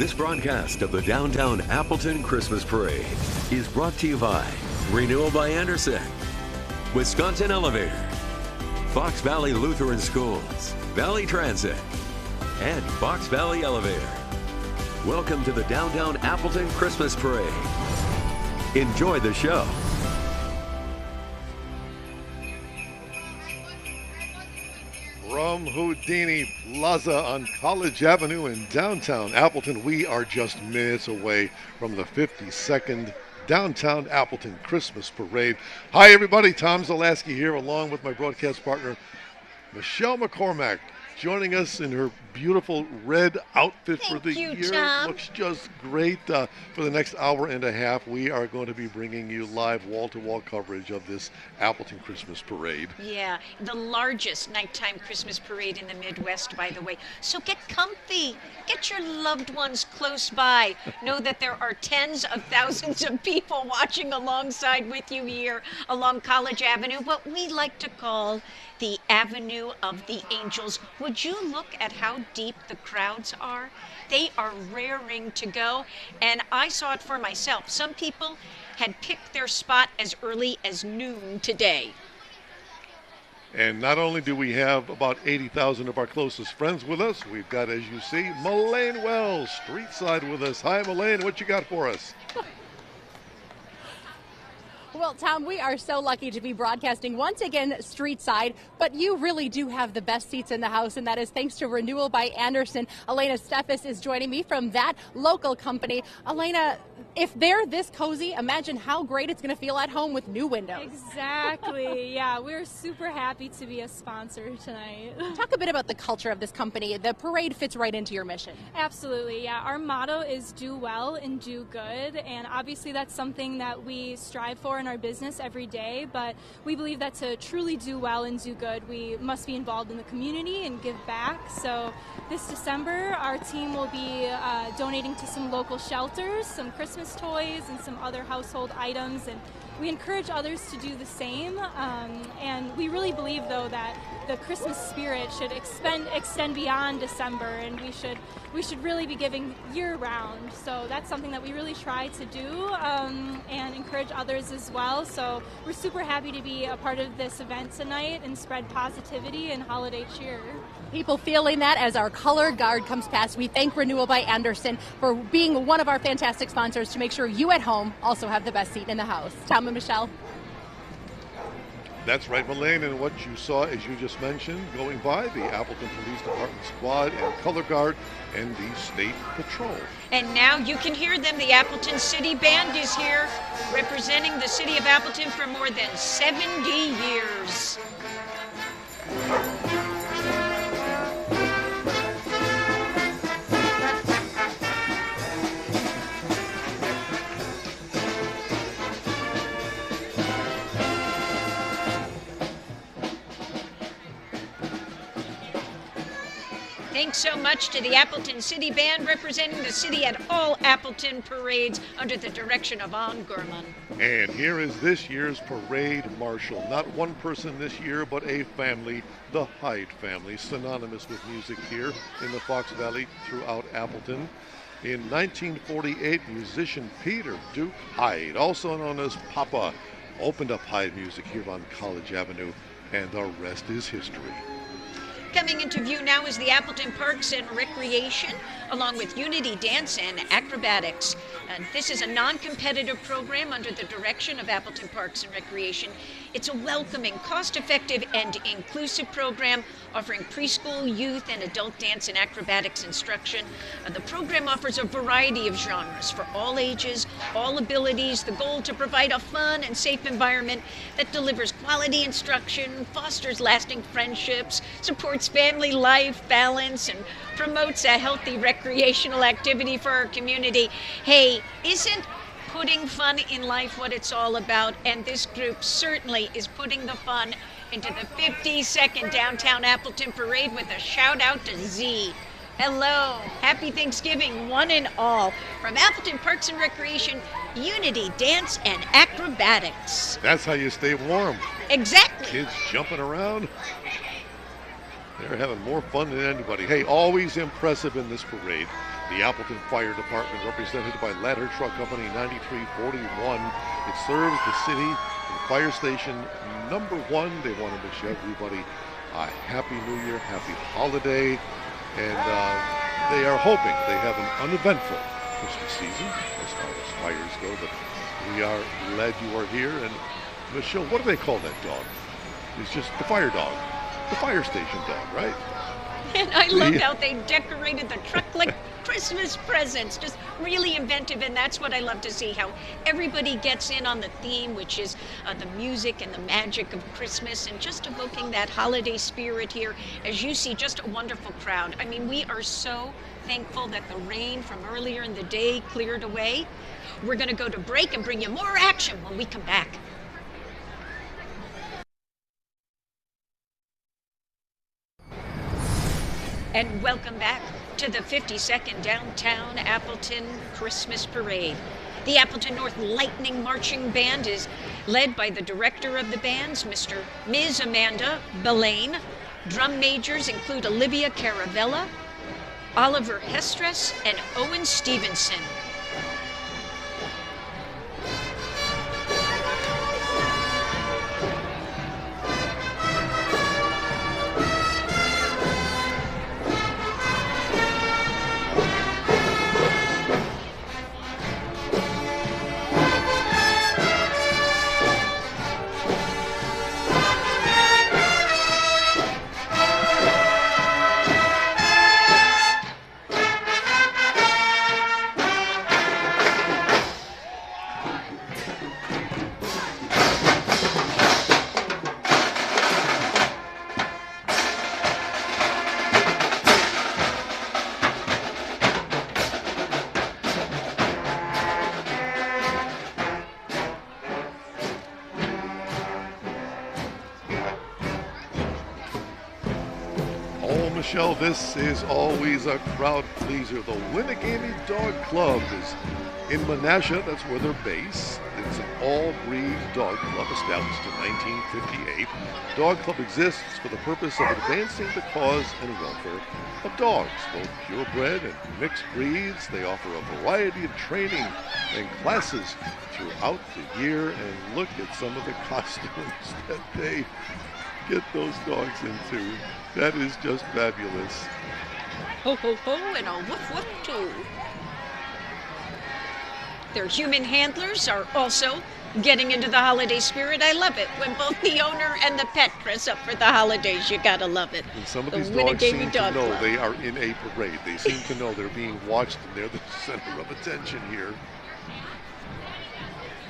This broadcast of the Downtown Appleton Christmas Parade is brought to you by Renewal by Anderson, Wisconsin Elevator, Fox Valley Lutheran Schools, Valley Transit, and Fox Valley Elevator. Welcome to the Downtown Appleton Christmas Parade. Enjoy the show. From Houdini Plaza on College Avenue in downtown Appleton, we are just minutes away from the 52nd Downtown Appleton Christmas Parade. Hi, everybody. Tom Zalaski here, along with my broadcast partner, Michelle McCormack, joining us in her beautiful red outfit for the year. Tom. Looks just great. For the next hour and a half, we are going to be bringing you live wall-to-wall coverage of this Appleton Christmas Parade. Yeah, the largest nighttime Christmas parade in the Midwest, by the way. So get comfy. Get your loved ones close by. Know that there are tens of thousands of people watching alongside with you here along College Avenue, what we like to call the Avenue of the Angels. Would you look at how deep the crowds are? They are raring to go, and I saw it for myself. Some people had picked their spot as early as noon today. And not only do we have about 80,000 of our closest friends with us, we've got, as you see, Melaine Wells, Streetside, with us. Hi, Melaine, what you got for us? Well, Tom, we are so lucky to be broadcasting once again streetside, but you really do have the best seats in the house, and that is thanks to Renewal by Anderson. Elena Steffes is joining me from that local company. Elena, if they're this cozy, imagine how great it's going to feel at home with new windows. Exactly. Yeah, we're super happy to be a sponsor tonight. Talk a bit about the culture of this company. The parade fits right into your mission. Absolutely. Yeah, our motto is do well and do good, and obviously that's something that we strive for in our business every day, but we believe that to truly do well and do good, we must be involved in the community and give back. So this December, our team will be donating to some local shelters, some Christmas toys, and some other household items, and we encourage others to do the same. And we really believe, though, that the Christmas spirit should extend beyond December, and we should really be giving year-round. So that's something that we really try to do and encourage others as well. So we're super happy to be a part of this event tonight and spread positivity and holiday cheer. People feeling that as our color guard comes past. We thank Renewal by Anderson for being one of our fantastic sponsors to make sure you at home also have the best seat in the house. Tom and Michelle. That's right, Melaine, and what you saw, as you just mentioned, going by, the Appleton Police Department Squad and Color Guard and the State Patrol. And now you can hear them. The Appleton City Band is here, representing the city of Appleton for more than 70 years. Thanks so much to the Appleton City Band, representing the city at all Appleton parades under the direction of Ann Gurman. And here is this year's parade marshal. Not one person this year, but a family, the Hyde family, synonymous with music here in the Fox Valley throughout Appleton. In 1948, musician Peter Duke Hyde, also known as Papa, opened up Hyde Music here on College Avenue, and the rest is history. Coming into view now is the Appleton Parks and Recreation, along with Unity Dance and Acrobatics. And this is a non-competitive program under the direction of Appleton Parks and Recreation. It's a welcoming, cost-effective, and inclusive program offering preschool, youth, and adult dance and acrobatics instruction. The program offers a variety of genres for all ages, all abilities, the goal to provide a fun and safe environment that delivers quality instruction, fosters lasting friendships, supports family life balance, and promotes a healthy recreational activity for our community. Hey, isn't putting fun in life what it's all about? And this group certainly is putting the fun into the 52nd Downtown Appleton Parade with a shout out to Z. Hello, happy Thanksgiving, one and all. From Appleton Parks and Recreation, Unity Dance and Acrobatics. That's how you stay warm. Exactly. Kids jumping around. They're having more fun than anybody. Hey, always impressive in this parade. The Appleton Fire Department, represented by Ladder Truck Company 9341. It serves the city from Fire Station number 1. They want to wish everybody a happy New Year, happy holiday, and they are hoping they have an uneventful Christmas season as far as fires go, but we are glad you are here. And Michelle, what do they call that dog? It's just the fire dog, the fire station dog, right? And I love how they decorated the truck like Christmas presents. Just really inventive, and that's what I love to see, how everybody gets in on the theme, which is the music and the magic of Christmas, and just evoking that holiday spirit here. As you see, just a wonderful crowd. I mean, we are so thankful that the rain from earlier in the day cleared away. We're going to go to break and bring you more action when we come back. And welcome back to the 52nd Downtown Appleton Christmas Parade. The Appleton North Lightning Marching Band is led by the director of the bands, Ms. Amanda Belaine. Drum majors include Olivia Caravella, Oliver Hestres, and Owen Stevenson. Michelle, this is always a crowd pleaser. The Winnegamie Dog Club is in Menasha. That's where they're based. It's an all-breed dog club established in 1958. Dog Club exists for the purpose of advancing the cause and welfare of dogs, both purebred and mixed breeds. They offer a variety of training and classes throughout the year. And look at some of the costumes that they get those dogs into. That is just fabulous. Ho, ho, ho, and a woof, woof, too. Their human handlers are also getting into the holiday spirit. I love it. When both the owner and the pet dress up for the holidays, you gotta love it. And some of these dogs seem to know they are in a parade. They seem to know they're being watched and they're the center of attention here.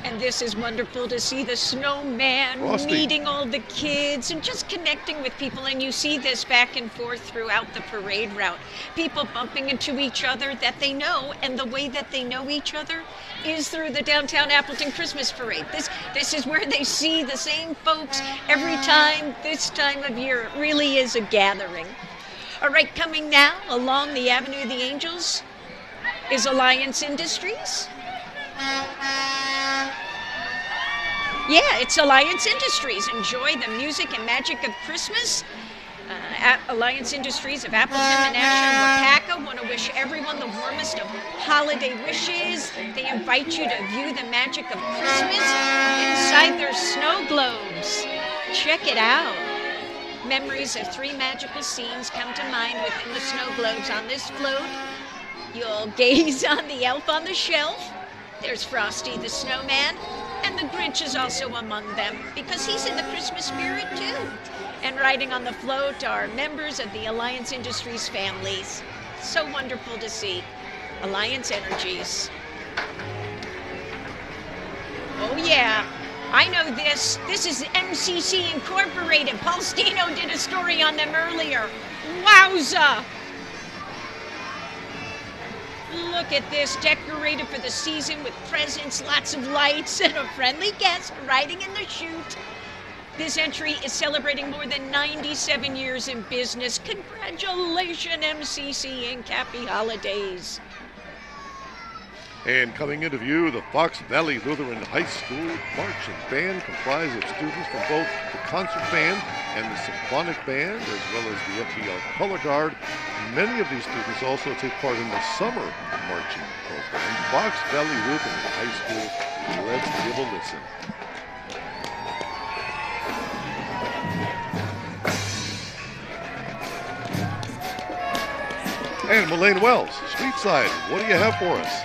And this is wonderful to see the snowman meeting all the kids and just connecting with people. And you see this back and forth throughout the parade route. People bumping into each other that they know, and the way that they know each other is through the Downtown Appleton Christmas Parade. This is where they see the same folks every time this time of year. It really is a gathering. All right, coming now along the Avenue of the Angels is Alliance Industries. Yeah, it's Alliance Industries. Enjoy the music and magic of Christmas. Alliance Industries of Appleton, Menasha, and Wapaka want to wish everyone the warmest of holiday wishes. They invite you to view the magic of Christmas inside their snow globes. Check it out. Memories of 3 magical scenes come to mind within the snow globes. On this float, you'll gaze on the elf on the shelf. There's Frosty the Snowman, and the Grinch is also among them because he's in the Christmas spirit too. And riding on the float are members of the Alliance Industries families. So wonderful to see. Alliance Energies. Oh yeah, I know this. This is MCC Incorporated. Paul Stino did a story on them earlier. Wowza! Look at this, decorated for the season with presents, lots of lights, and a friendly guest riding in the chute. This entry is celebrating more than 97 years in business. Congratulations, MCC Inc. Happy holidays. And coming into view, the Fox Valley Lutheran High School Marching Band, comprised of students from both the concert band and the symphonic band, as well as the FBL Color Guard. Many of these students also take part in the summer marching program. Fox Valley Lutheran High School, let's give a listen. And Melaine Wells, Street Side, what do you have for us?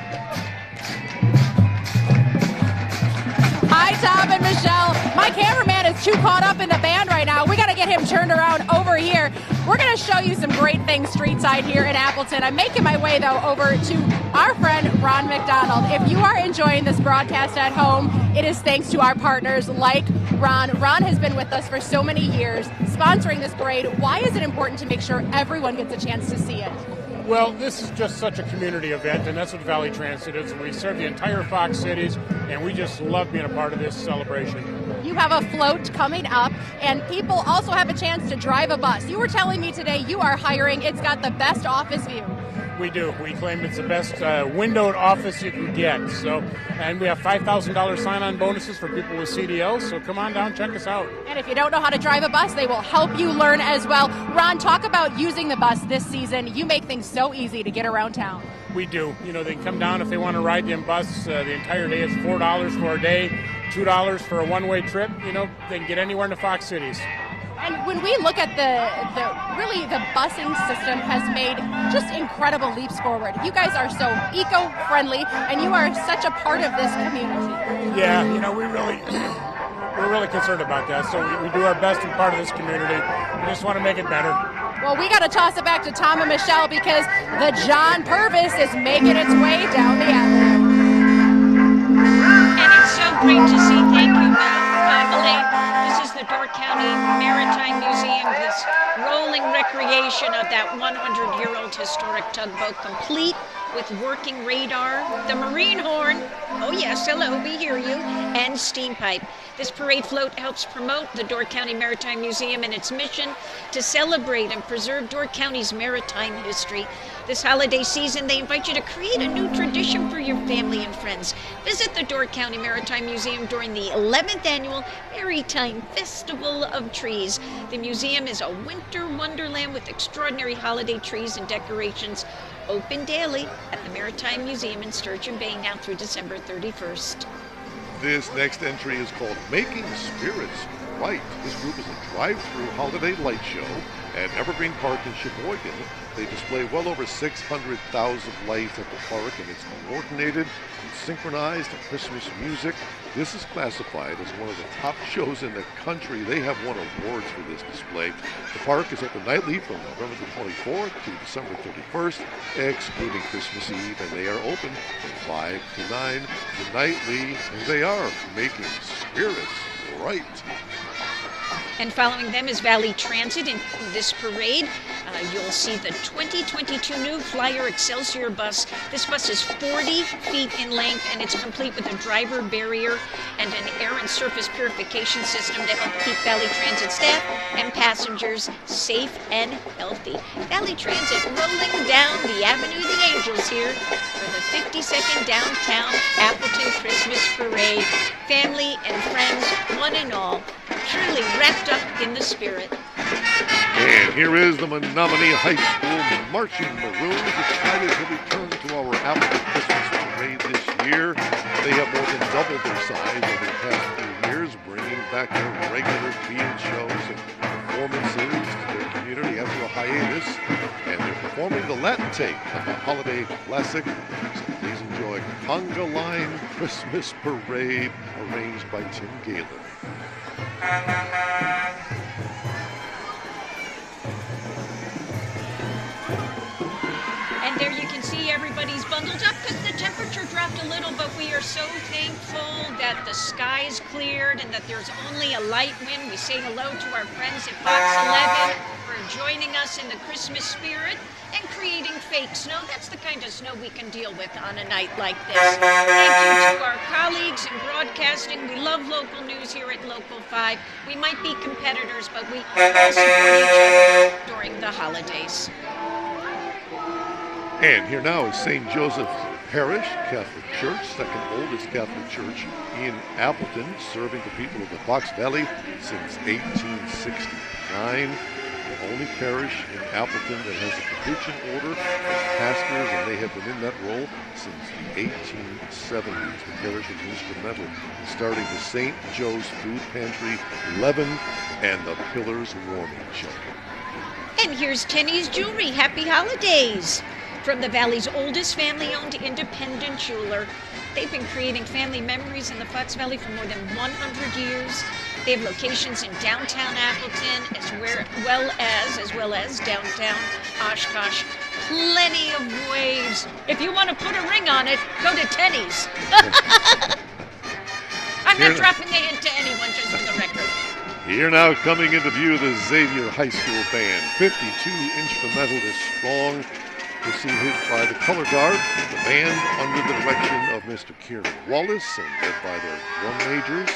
Hi, Tom and Michelle. My cameraman is too caught up in the band right now. We got to get him turned around over here. We're going to show you some great things street side here in Appleton. I'm making my way, though, over to our friend Ron McDonald. If you are enjoying this broadcast at home, it is thanks to our partners like Ron. Ron has been with us for so many years, sponsoring this parade. Why is it important to make sure everyone gets a chance to see it? Well, this is just such a community event, and that's what Valley Transit is. We serve the entire Fox cities, and we just love being a part of this celebration. You have a float coming up, and people also have a chance to drive a bus. You were telling me today you are hiring. It's got the best office view. We do. We claim it's the best windowed office you can get. So, and we have $5,000 sign-on bonuses for people with CDLs. So come on down, check us out. And if you don't know how to drive a bus, they will help you learn as well. Ron, talk about using the bus this season. You make things so easy to get around town. We do. You know, they can come down if they want to ride the bus the entire day. It's $4 for a day, $2 for a one-way trip. You know, they can get anywhere in the Fox cities. And when we look at the busing system has made just incredible leaps forward. You guys are so eco-friendly, and you are such a part of this community. Yeah, you know, we're really concerned about that. So we do our best to be part of this community. We just want to make it better. Well, we got to toss it back to Tom and Michelle because the John Purvis is making its way down the avenue. And it's so great to see. Thank you, Melaine. This is the Door County Maritime Museum, this rolling recreation of that 100-year-old historic tugboat, complete with working radar, the marine horn, oh yes, hello, we hear you, and steam pipe. This parade float helps promote the Door County Maritime Museum and its mission to celebrate and preserve Door County's maritime history. This holiday season, they invite you to create a new tradition for your family and friends. Visit the Door County Maritime Museum during the 11th Annual Maritime Festival of Trees. The museum is a winter wonderland with extraordinary holiday trees and decorations. Open daily at the Maritime Museum in Sturgeon Bay now through December 31st. This next entry is called Making Spirits Right. This group is a drive-through holiday light show at Evergreen Park in Sheboygan. They display well over 600,000 lights at the park, and it's coordinated and synchronized Christmas music. This is classified as one of the top shows in the country. They have won awards for this display. The park is open nightly from November the 24th to December 31st, excluding Christmas Eve, and they are open from 5 to 9 nightly, and they are making spirits right. And following them is Valley Transit in this parade. You'll see the 2022 new Flyer Excelsior bus. This bus is 40 feet in length, and it's complete with a driver barrier and an air and surface purification system to help keep Valley Transit staff and passengers safe and healthy. Valley Transit rolling down the Avenue of the Angels here for the 52nd Downtown Appleton Christmas Parade. Family and friends, one and all, truly wrapped up in the spirit. And here is the Menominee High School Marching Maroons, excited to return to our Appleton Christmas Parade this year. They have more than doubled their size over the past few years, bringing back their regular field shows and performances to their community after a hiatus. And they're performing the Latin take of the holiday classic. So please enjoy Conga Line Christmas Parade, arranged by Tim Galen. And there you can see everybody's bundled up because the temperature dropped a little, but we are so thankful that the skies cleared and that there's only a light wind. We say hello to our friends at Fox 11 for joining us in the Christmas spirit and creating fake snow. That's the kind of snow we can deal with on a night like this. Thank you to our colleagues in broadcasting. We love local news here at Local 5. We might be competitors, but we all support each other during the holidays. And here now is St. Joseph Parish Catholic Church, second oldest Catholic church in Appleton, serving the people of the Fox Valley since 1869. The only parish in Appleton that has a Capuchin order of pastors, and they have been in that role since the 1870s. The parish was instrumental in starting the St. Joe's Food Pantry, Leaven, and the Pillars Warming Shelter. And here's Tenny's Jewelry. Happy holidays! From the Valley's oldest family-owned independent jeweler. They've been creating family memories in the Fox Valley for more than 100 years. They have locations in downtown Appleton as well as downtown Oshkosh. Plenty of ways. If you want to put a ring on it, go to Tenny's. I'm not dropping a hint to anyone, just for the record. Here now, coming into view, the Xavier High School Band. 52 instrumentalists strong, preceded by the color guard, the band under the direction of Mr. Kieran Wallace and led by their drum majors.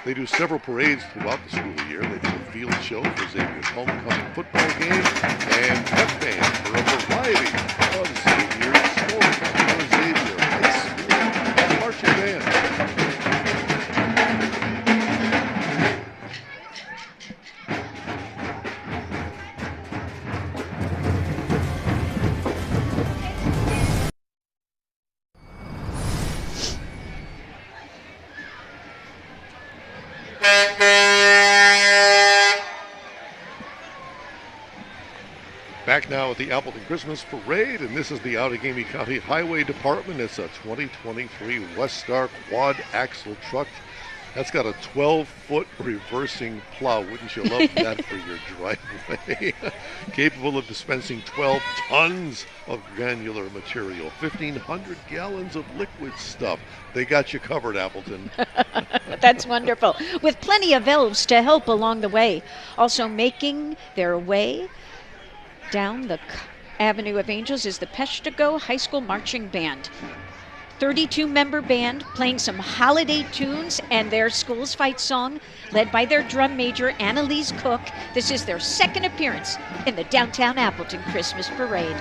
They do several parades throughout the school year. They do a field show for Xavier's homecoming football game and pep band for a variety of Xavier's sports. Xavier High School marching band. Back now at the Appleton Christmas Parade, and this is the Outagamie County Highway Department. It's a 2023 Westar quad axle truck. That's got a 12-foot reversing plow. Wouldn't you love that for your driveway? Capable of dispensing 12 tons of granular material, 1,500 gallons of liquid stuff. They got you covered, Appleton. That's wonderful. With plenty of elves to help along the way. Also making their way down the Avenue of Angels is the Peshtigo High School Marching Band. 32-member band playing some holiday tunes and their school's fight song, led by their drum major, Annalise Cook. This is their second appearance in the Downtown Appleton Christmas Parade.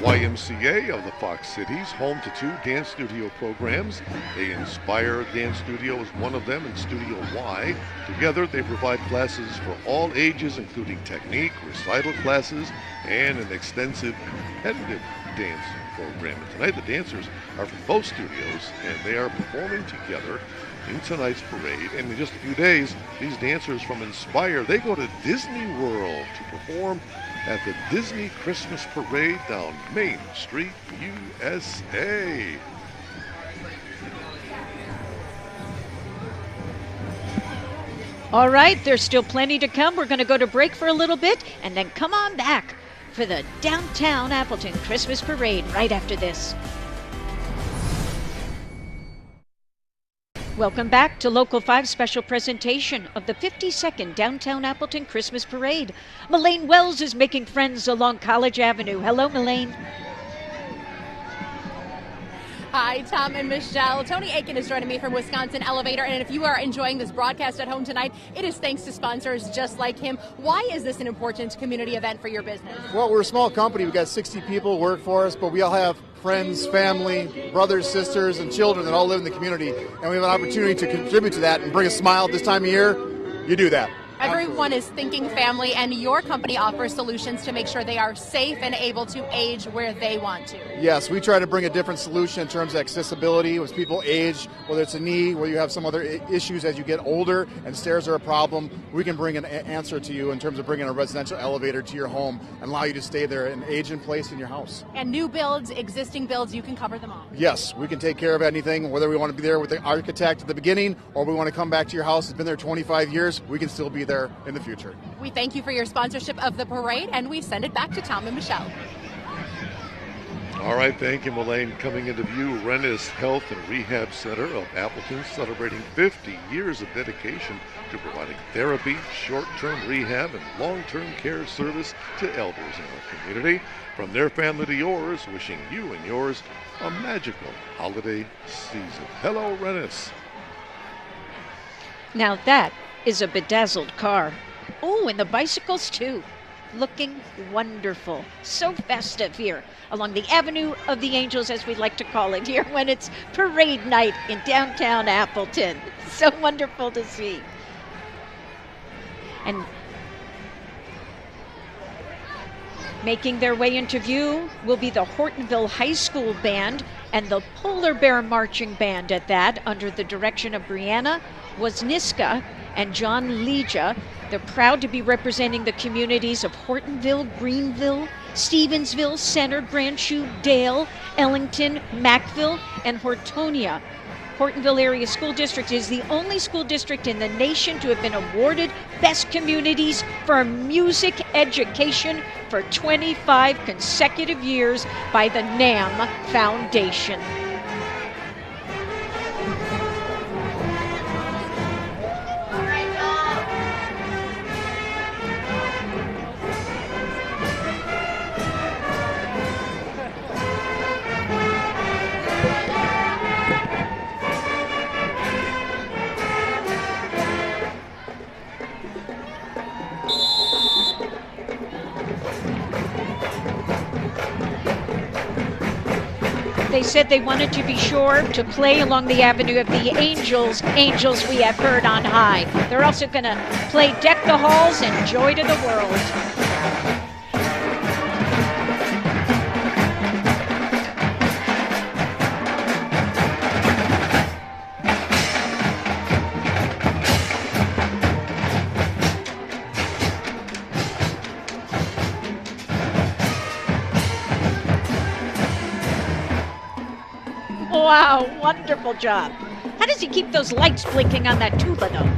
YMCA of the Fox Cities, home to 2 dance studio programs. The Inspire Dance Studio is one of them, and Studio Y. Together, they provide classes for all ages, including technique, recital classes, and an extensive competitive dance program. And tonight, the dancers are from both studios, and they are performing together in tonight's parade. And in just a few days, these dancers from Inspire, they go to Disney World to perform at the Disney Christmas Parade down Main Street, USA. All right, there's still plenty to come. We're going to go to break for a little bit and then come on back for the Downtown Appleton Christmas Parade right after this. Welcome back to Local 5's special presentation of the 52nd Downtown Appleton Christmas Parade. Melaine Wells is making friends along College Avenue. Hello, Melaine. Hi, Tom and Michelle. Tony Aiken is joining me from Wisconsin Elevator. And if you are enjoying this broadcast at home tonight, it is thanks to sponsors just like him. Why is this an important community event for your business? Well, we're a small company. We've got 60 people work for us, but we all have friends, family, brothers, sisters, and children that all live in the community. And we have an opportunity to contribute to that and bring a smile this time of year. You do that. Everyone is thinking family, and your company offers solutions to make sure they are safe and able to age where they want to. Yes, we try to bring a different solution in terms of accessibility as people age, whether it's a knee, whether you have some other issues as you get older and stairs are a problem. We can bring an answer to you in terms of bringing a residential elevator to your home and allow you to stay there and age in place in your house. And new builds, existing builds, you can cover them all. Yes, we can take care of anything, whether we want to be there with the architect at the beginning or we want to come back to your house. It's been there 25 years. We can still be there in the future. We thank you for your sponsorship of the parade, and we send it back to Tom and Michelle. All right, thank you, Mullane. Coming into view, Rennes Health and Rehab Center of Appleton, celebrating 50 years of dedication to providing therapy, short-term rehab, and long-term care service to elders in our community. From their family to yours, wishing you and yours a magical holiday season. Hello, Rennes. Now that is a bedazzled car. Oh, and the bicycles too. Looking wonderful. So festive here along the Avenue of the Angels, as we like to call it here when it's parade night in downtown Appleton. So wonderful to see. And making their way into view will be the Hortonville High School Band and the Polar Bear Marching Band at that, under the direction of Brianna Wozniska and John Leja. They're proud to be representing the communities of Hortonville, Greenville, Stevensville, Center, Grand Chute, Dale, Ellington, Mackville, and Hortonia. Hortonville Area School District is the only school district in the nation to have been awarded Best Communities for Music Education for 25 consecutive years by the NAM Foundation. They said they wanted to be sure to play along the Avenue of the Angels. Angels we have heard on high. They're also going to play Deck the Halls and Joy to the World. Wow, wonderful job. How does he keep those lights blinking on that tuba, though?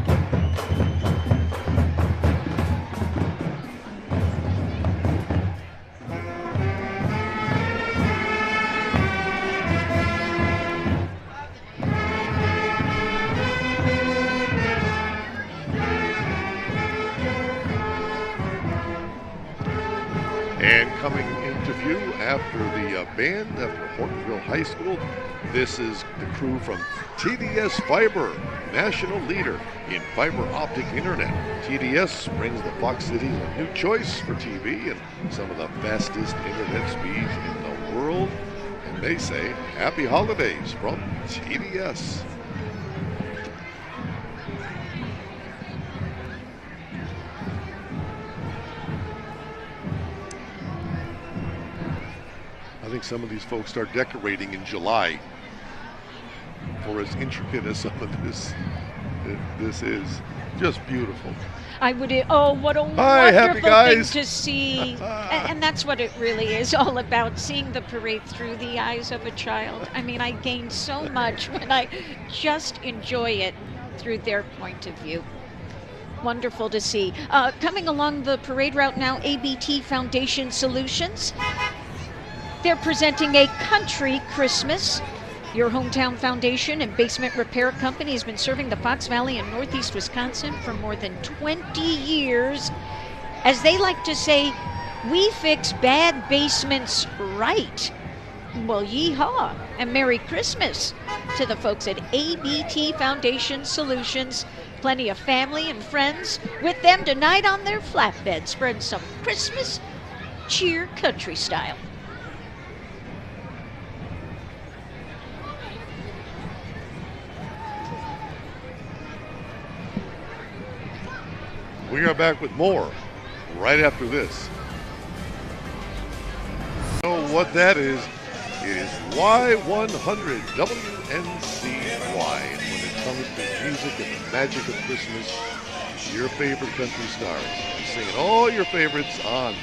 And coming into view after the band, after Hortonville High School, this is the crew from TDS Fiber, national leader in fiber optic internet. TDS brings the Fox City a new choice for TV and some of the fastest internet speeds in the world. And they say, happy holidays from TDS. I think some of these folks start decorating in July. For as intricate as some of this is, just beautiful. I would, oh, what a happy wonderful guys. thing to see. And that's what it really is all about, seeing the parade through the eyes of a child. I mean, I gain so much when I just enjoy it through their point of view. Wonderful to see. Coming along the parade route now, ABT Foundation Solutions. They're presenting a country Christmas. Your hometown foundation and basement repair company has been serving the Fox Valley in Northeast Wisconsin for more than 20 years. As they like to say, we fix bad basements right. Well, yeehaw and Merry Christmas to the folks at ABT Foundation Solutions. Plenty of family and friends with them tonight on their flatbed, spreading some Christmas cheer country style. We are back with more right after this. You know what that is? It is Y100 WNCY. And when it comes to music and the magic of Christmas, your favorite country stars. Singing all your favorites on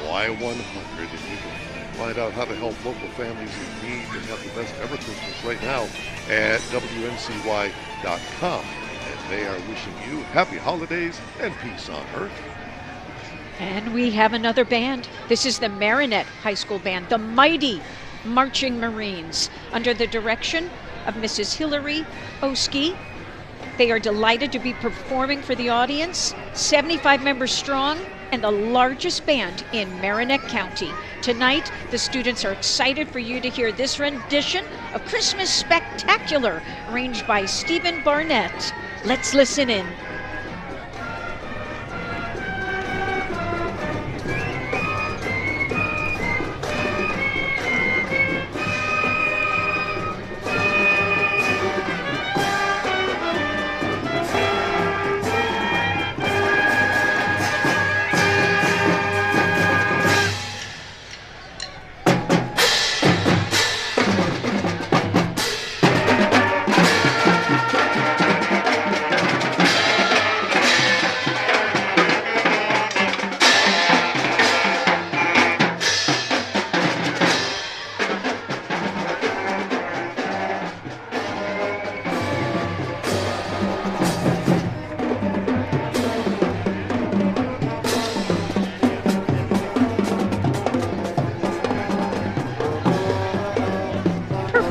Y100. And you can find out how to help local families in need and have the best ever Christmas right now at WNCY.com. They are wishing you happy holidays and peace on earth. And we have another band. This is the Marinette High School Band, the mighty Marching Marines under the direction of Mrs. Hillary Oski. They are delighted to be performing for the audience, 75 members strong and the largest band in Marinette County. Tonight, the students are excited for you to hear this rendition of Christmas Spectacular, arranged by Stephen Barnett. Let's listen in.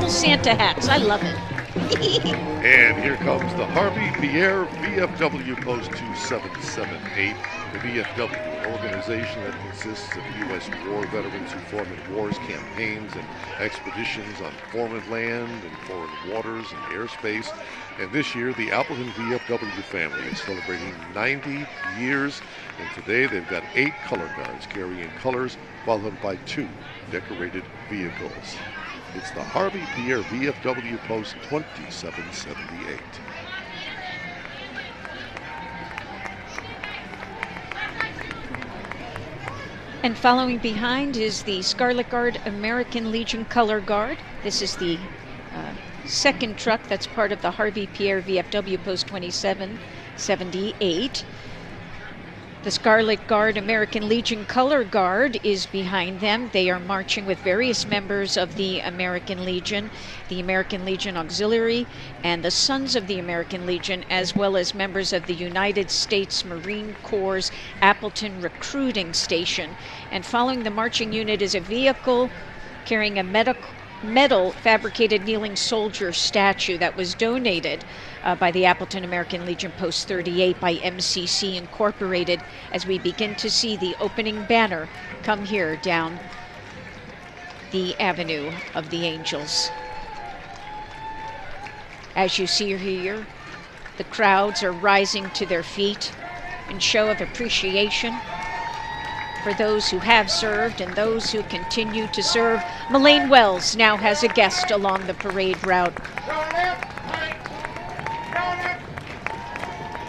Santa hats. I love it. And here comes the Harvey Pierre VFW Post 2778. The VFW, an organization that consists of U.S. war veterans who fought in wars, campaigns, and expeditions on foreign land and foreign waters and airspace. And this year, the Appleton VFW family is celebrating 90 years. And today, they've got 8 color guards carrying colors, followed by 2 decorated vehicles. It's the Harvey Pierre VFW Post 2778. And following behind is the Scarlet Guard American Legion Color Guard. This is the second truck that's part of the Harvey Pierre VFW Post 2778. The Scarlet Guard American Legion Color Guard is behind them. They are marching with various members of the American Legion Auxiliary, and the Sons of the American Legion, as well as members of the United States Marine Corps' Appleton Recruiting Station. And following the marching unit is a vehicle carrying a metal fabricated kneeling soldier statue that was donated by the Appleton American Legion Post 38 by MCC Incorporated, as we begin to see the opening banner come here down the Avenue of the Angels. As you see here, the crowds are rising to their feet in show of appreciation for those who have served and those who continue to serve. Melaine Wells now has a guest along the parade route.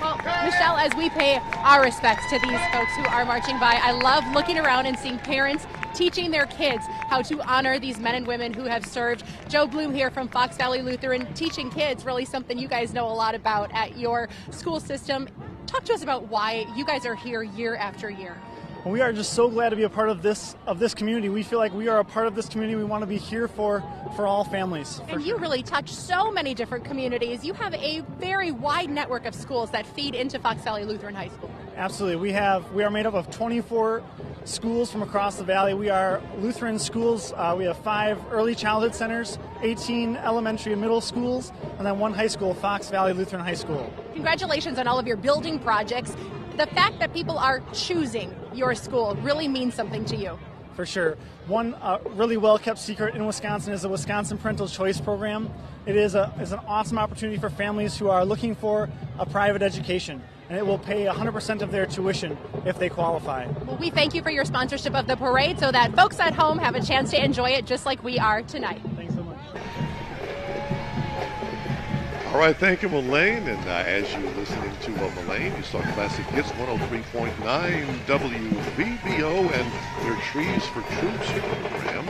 Well, Michelle, as we pay our respects to these folks who are marching by, I love looking around and seeing parents teaching their kids how to honor these men and women who have served. Joe Bloom here from Fox Valley Lutheran, teaching kids, really something you guys know a lot about at your school system. Talk to us about why you guys are here year after year. Well, we are just so glad to be a part of this community. We feel like we are a part of this community. We want to be here for all families. And you really touch so many different communities. You have a very wide network of schools that feed into Fox Valley Lutheran High School. Absolutely. We are made up of 24 schools from across the valley. We are Lutheran schools. We have 5 early childhood centers, 18 elementary and middle schools, and then 1 high school, Fox Valley Lutheran High School. Congratulations on all of your building projects. The fact that people are choosing your school really means something to you. For sure. One really well-kept secret in Wisconsin is the Wisconsin Parental Choice Program. It is an awesome opportunity for families who are looking for a private education, and it will pay 100% of their tuition if they qualify. Well, we thank you for your sponsorship of the parade so that folks at home have a chance to enjoy it just like we are tonight. Thanks so much. All right, thank you, Melaine. And as you're listening to Melaine, you saw Classic Hits 103.9 WVBO and their Trees for Troops program.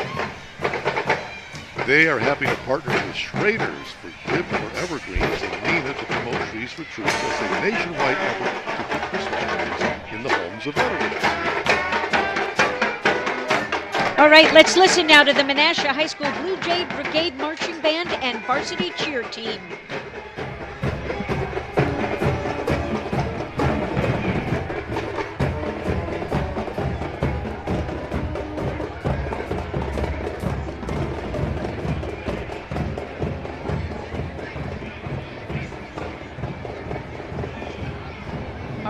They are happy to partner with Schrader's for Gibb for Evergreens and Nina to promote Trees for Troops as a nationwide effort to put Christmas trees in the homes of veterans. All right, let's listen now to the Menasha High School Blue Jay Brigade Marching Band and Varsity Cheer Team.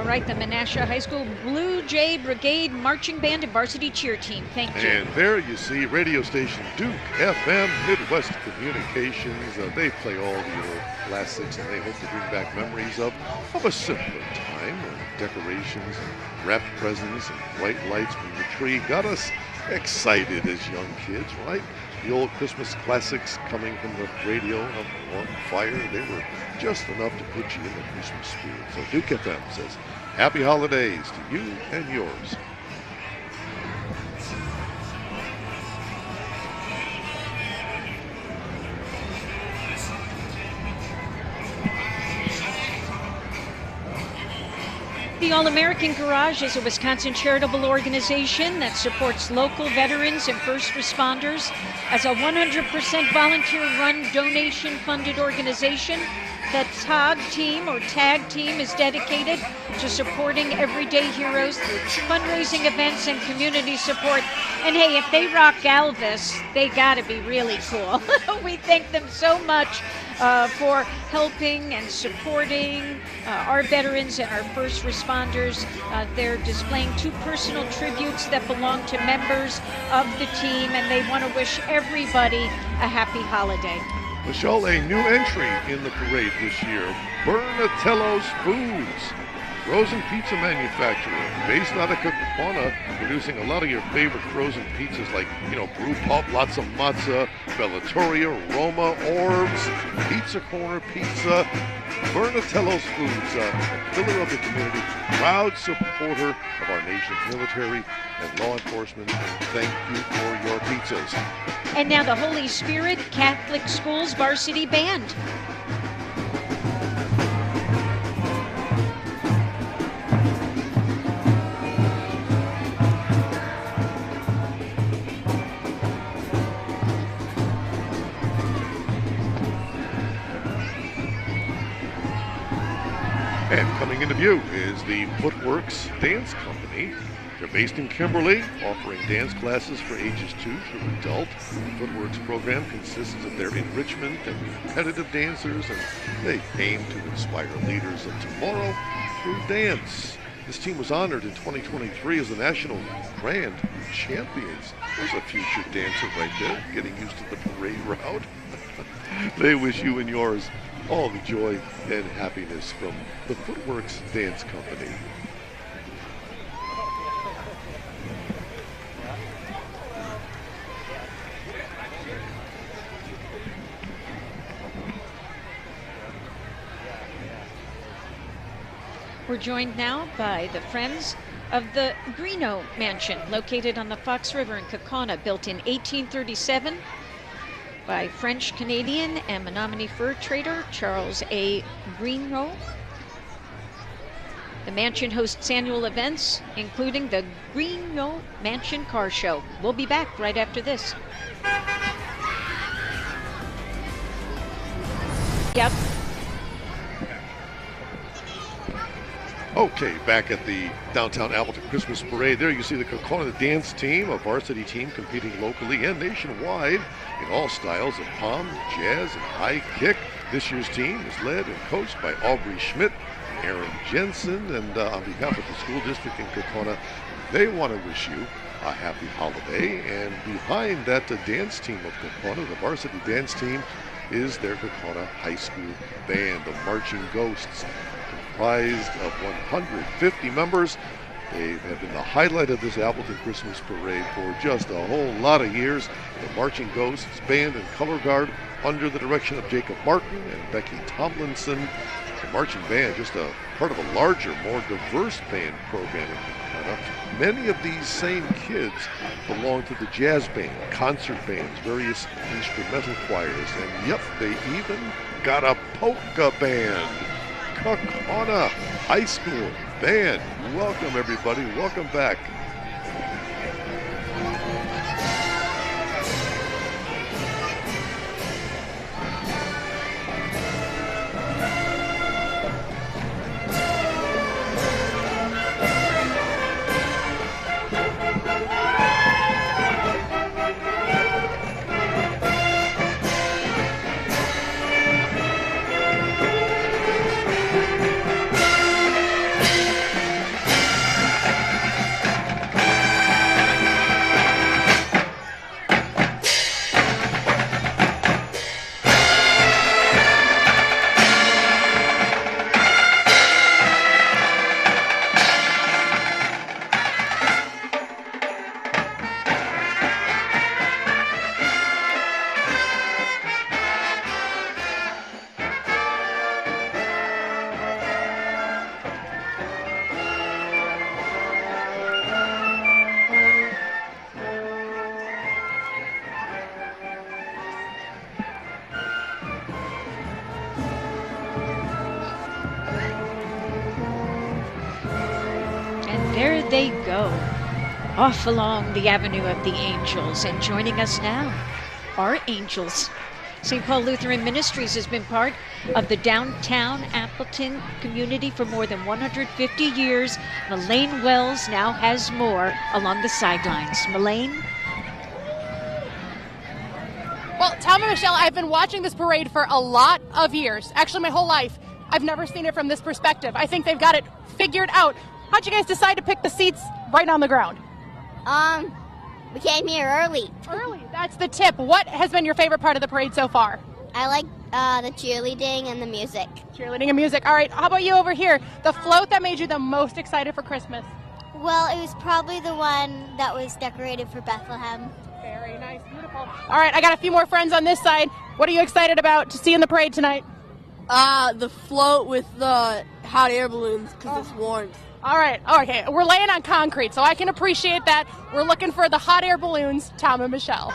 right, the Menasha High School Blue Jay Brigade Marching Band and Varsity Cheer Team. Thank you. And there you see radio station Duke FM Midwest Communications. They play all the classics, and they hope to bring back memories of a simpler time when decorations and wrapped presents and bright lights from the tree got us excited as young kids, right? The old Christmas classics coming from the radio on fire, they were just enough to put you in the Christmas spirit. So Duke FM says, happy holidays to you and yours. The All-American Garage is a Wisconsin charitable organization that supports local veterans and first responders. As a 100% volunteer-run, donation-funded organization, the tag team is dedicated to supporting everyday heroes through fundraising events and community support. And hey, if they rock Elvis, they gotta be really cool. We thank them so much for helping and supporting our veterans and our first responders. They're displaying 2 personal tributes that belong to members of the team, and they want to wish everybody a happy holiday. Michelle, a new entry in the parade this year, Bernatello's Foods, frozen pizza manufacturer based out of Kaukauna, producing a lot of your favorite frozen pizzas like, Brew Pop, lots of matzah, Bellatoria, Roma, Orbs, Pizza Corner Pizza. Bernatello's Foods, a pillar of the community, proud supporter of our nation's military and law enforcement, and thank you for your pizzas. And now the Holy Spirit Catholic Schools Varsity Band. And coming into view is the Footworks Dance Company. They're based in Kimberly, offering dance classes for ages 2 through adult. The Footworks program consists of their enrichment and competitive dancers, and they aim to inspire leaders of tomorrow through dance. This team was honored in 2023 as the National Grand Champions. There's a future dancer right there, getting used to the parade route. They wish you and yours all the joy and happiness from the Footworks Dance Company. We're joined now by the Friends of the Greeno Mansion, located on the Fox River in Kaukauna, built in 1837 by French-Canadian and Menominee fur trader Charles A. Greeno. The mansion hosts annual events, including the Greeno Mansion Car Show. We'll be back right after this. Yep. Okay, back at the downtown Appleton Christmas Parade. There you see the Kaukauna dance team, a varsity team competing locally and nationwide in all styles of pom, jazz, and high kick. This year's team is led and coached by Aubrey Schmidt, Aaron Jensen, and on behalf of the school district in Kaukauna, they want to wish you a happy holiday. And behind that dance team of Kaukauna, the varsity dance team, is their Kaukauna High School band, the Marching Ghosts. Comprised of 150 members. They have been the highlight of this Appleton Christmas Parade for just a whole lot of years. The Marching Ghosts Band and Color Guard under the direction of Jacob Martin and Becky Tomlinson. The marching band, just a part of a larger, more diverse band program in Kaukauna. Many of these same kids belong to the jazz band, concert bands, various instrumental choirs, and yep, they even got a polka band. Kaukauna High School Band. Welcome, everybody. Welcome back. they go, off along the Avenue of the Angels. And joining us now are angels. St. Paul Lutheran Ministries has been part of the downtown Appleton community for more than 150 years. Melaine Wells now has more along the sidelines. Melaine? Well, Tom and Michelle, I've been watching this parade for a lot of years. Actually, my whole life. I've never seen it from this perspective. I think they've got it figured out. How'd you guys decide to pick the seats right on the ground? We came here early. Early, that's the tip. What has been your favorite part of the parade so far? I like the cheerleading and the music. Cheerleading and music. All right, how about you over here? The float that made you the most excited for Christmas? Well, it was probably the one that was decorated for Bethlehem. Very nice, beautiful. All right, I got a few more friends on this side. What are you excited about to see in the parade tonight? The float with the hot air balloons because it's warm. All right, okay, we're laying on concrete, so I can appreciate that. We're looking for the hot air balloons, Tom and Michelle.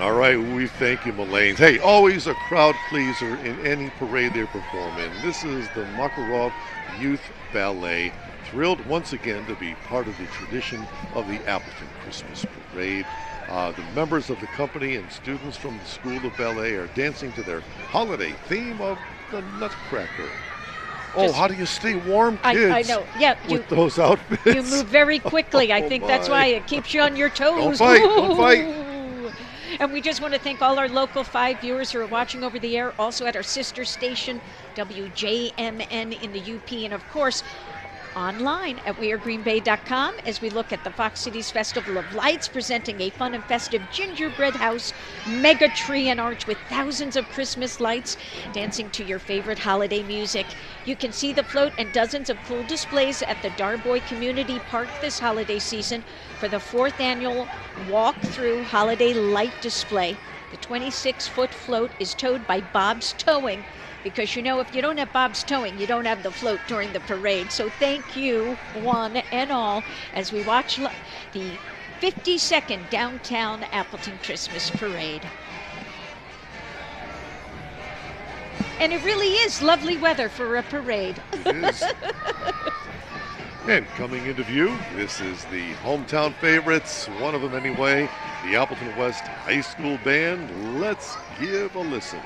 All right, we thank you, Melaine. Hey, always a crowd pleaser in any parade they perform in. This is the Makarov Youth Ballet. Thrilled once again to be part of the tradition of the Appleton Christmas Parade. The members of the company and students from the School of Ballet are dancing to their holiday theme of the Nutcracker. Oh, how do you stay warm, kids? I know. Yeah, with those outfits. You move very quickly. I think that's why it keeps you on your toes. Don't fight. And we just want to thank all our local 5 viewers who are watching over the air, also at our sister station, WJMN in the UP, and of course, online at wearegreenbay.com as we look at the Fox Cities Festival of Lights, presenting a fun and festive gingerbread house, mega tree and arch with thousands of Christmas lights, dancing to your favorite holiday music. You can see the float and dozens of cool displays at the Darboy Community Park this holiday season for the 4th annual walk-through holiday light display. The 26-foot float is towed by Bob's Towing, because you know if you don't have Bob's Towing, you don't have the float during the parade. So thank you, one and all, as we watch the 52nd Downtown Appleton Christmas Parade. And it really is lovely weather for a parade. It is. And coming into view, this is the hometown favorites, one of them anyway, the Appleton West High School Band. Let's give a listen.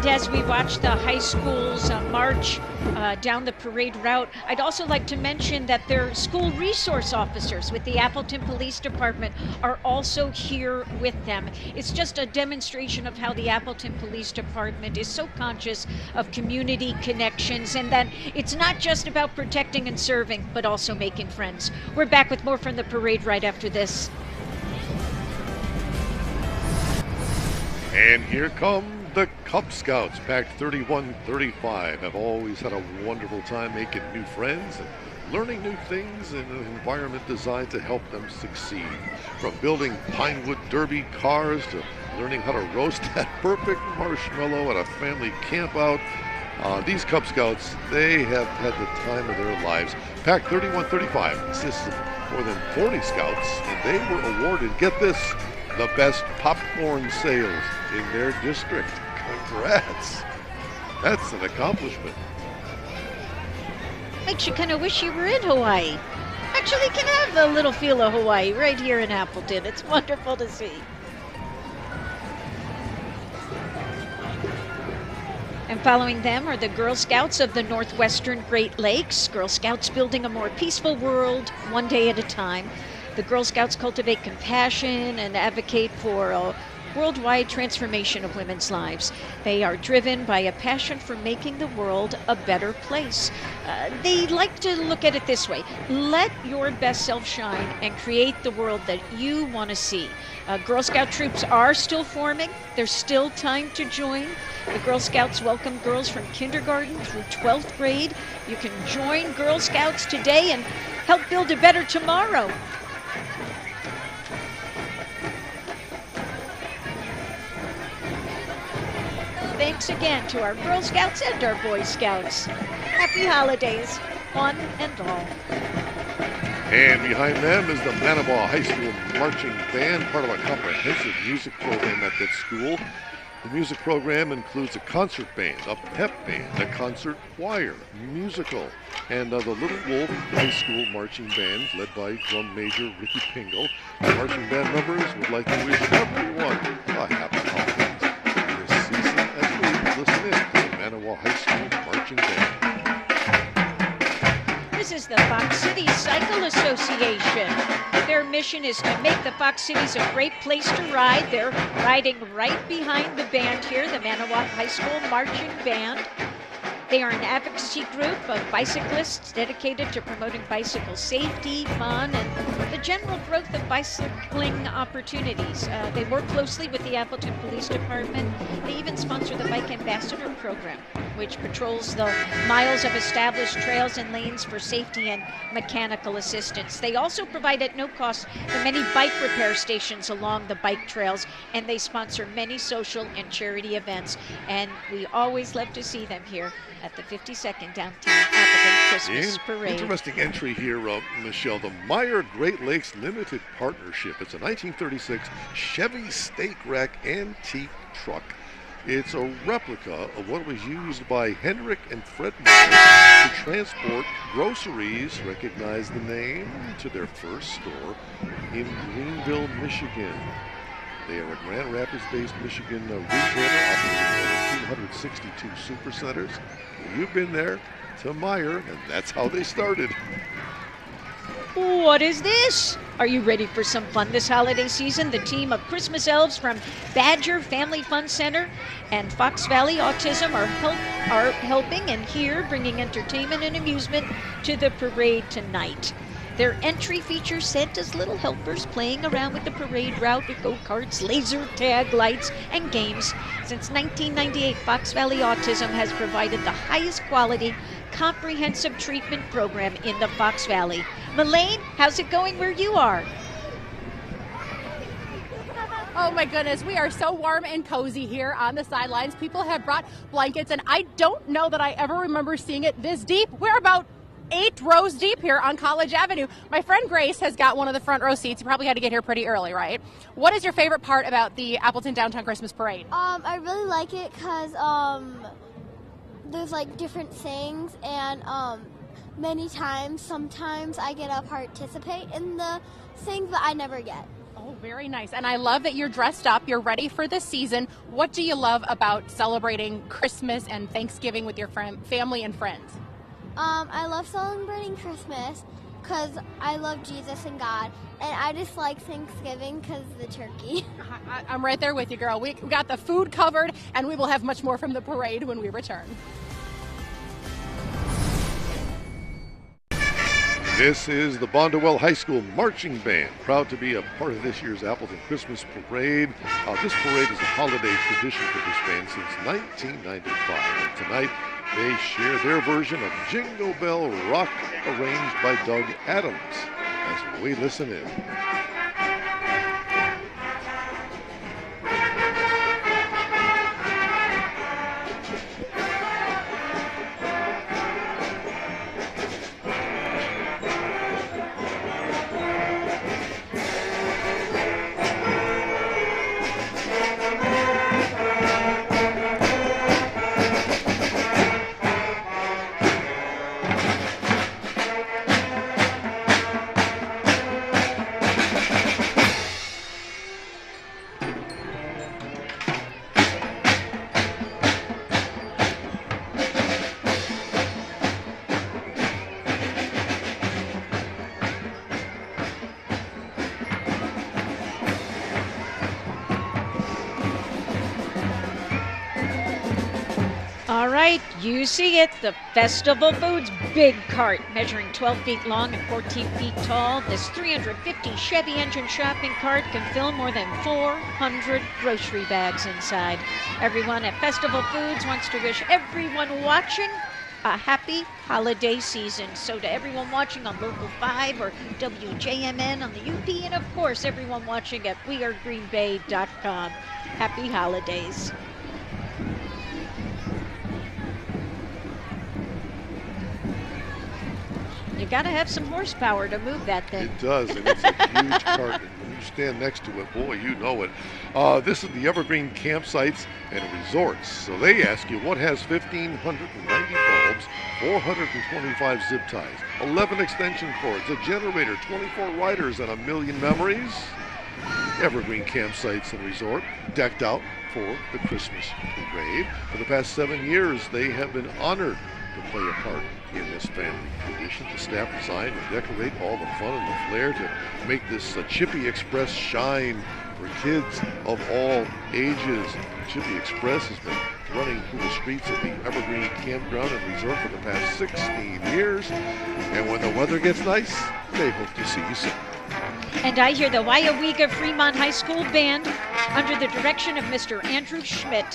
As we watch the high schools march down the parade route, I'd also like to mention that their school resource officers with the Appleton Police Department are also here with them. It's just a demonstration of how the Appleton Police Department is so conscious of community connections, and that it's not just about protecting and serving, but also making friends. We're back with more from the parade right after this. And here come the Cub Scouts, Pack 3135, have always had a wonderful time making new friends and learning new things in an environment designed to help them succeed. From building Pinewood Derby cars to learning how to roast that perfect marshmallow at a family campout, these Cub Scouts, they have had the time of their lives. Pack 3135 consists of more than 40 scouts, and they were awarded, get this, the best popcorn sales in their district. Congrats. That's an accomplishment. Makes you kind of wish you were in Hawaii. Actually can have a little feel of Hawaii right here in Appleton. It's wonderful to see. And following them are the Girl Scouts of the Northwestern Great Lakes. Girl Scouts building a more peaceful world, one day at a time. The Girl Scouts cultivate compassion and advocate for a worldwide transformation of women's lives. They are driven by a passion for making the world a better place. They like to look at it this way: let your best self shine and create the world that you want to see. Girl Scout troops are still forming. There's still time to join. The Girl Scouts welcome girls from kindergarten through 12th grade. You can join Girl Scouts today and help build a better tomorrow. Thanks again to our Girl Scouts and our Boy Scouts. Happy holidays, one and all. And behind them is the Manawa High School Marching Band, part of a comprehensive music program at that school. The music program includes a concert band, a pep band, a concert choir, musical, and the Little Wolf High School Marching Band, led by drum major Ricky Pingle. The marching band members would like to wish everyone a happy holidays this season as we listen in to the Manawa High School Marching Band. This is the Fox City Cycle Association. Their mission is to make the Fox Cities a great place to ride. They're riding right behind the band here, the Manawa High School Marching Band. They are an advocacy group of bicyclists dedicated to promoting bicycle safety, fun, and the general growth of bicycling opportunities. They work closely with the Appleton Police Department. They even sponsor the Bike Ambassador Program, which patrols the miles of established trails and lanes for safety and mechanical assistance. They also provide at no cost the many bike repair stations along the bike trails, and they sponsor many social and charity events. And we always love to see them here at the 52nd Downtown Appleton Christmas Parade. Interesting entry here, Michelle. The Meyer Great Lakes Limited Partnership. It's a 1936 Chevy stake rack antique truck. It's a replica of what was used by Henrik and Fred Meyer to transport groceries, recognize the name, to their first store in Greenville, Michigan. They are a Grand Rapids-based Michigan retailer operating over 262 supercenters. You've been there to Meyer, and that's how they started. What is this? Are you ready for some fun this holiday season? The team of Christmas elves from Badger Family Fun Center and Fox Valley Autism are helping and here bringing entertainment and amusement to the parade tonight. Their entry features Santa's little helpers playing around with the parade route with go-karts, laser tag lights, and games. Since 1998, Fox Valley Autism has provided the highest quality, comprehensive treatment program in the Fox Valley. Melaine, how's it going where you are? Oh my goodness, we are so warm and cozy here on the sidelines. People have brought blankets, and I don't know that I ever remember seeing it this deep. We're about 8 rows deep here on College Avenue. My friend Grace has got one of the front row seats. You probably had to get here pretty early, right? What is your favorite part about the Appleton Downtown Christmas Parade? I really like it because there's like different things, and sometimes I get to participate in the things, but I never get. Oh, very nice. And I love that you're dressed up. You're ready for the season. What do you love about celebrating Christmas and Thanksgiving with your family and friends? I love celebrating Christmas because I love Jesus and God, and I just like Thanksgiving because of the turkey. I'm right there with you, girl. We got the food covered, and we will have much more from the parade when we return. This is the Bondwell High School Marching Band, proud to be a part of this year's Appleton Christmas Parade. This parade is a holiday tradition for this band since 1995. And tonight, they share their version of Jingle Bell Rock, arranged by Doug Adams, as we listen in. right, you see it, the Festival Foods big cart, measuring 12 feet long and 14 feet tall. This 350 Chevy engine shopping cart can fill more than 400 grocery bags inside. Everyone at Festival Foods wants to wish everyone watching a happy holiday season. So to everyone watching on Local 5 or WJMN on the UP, and of course everyone watching at wearegreenbay.com, happy holidays. You got to have some horsepower to move that thing. It does, and it's a huge cart. When you stand next to it, boy, you know it. This is the Evergreen Campsites and Resorts. So they ask you, what has 1,590 bulbs, 425 zip ties, 11 extension cords, a generator, 24 riders, and 1 million memories? Evergreen Campsites and Resort, decked out for the Christmas parade. For the past 7 years, they have been honored to play a part in this family tradition. The staff designed and decorate all the fun and the flair to make this Chippy Express shine for kids of all ages. Chippy Express has been running through the streets of the Evergreen Campground and Resort for the past 16 years. And when the weather gets nice, they hope to see you soon. And I hear the Wyawega Fremont High School Band under the direction of Mr. Andrew Schmidt.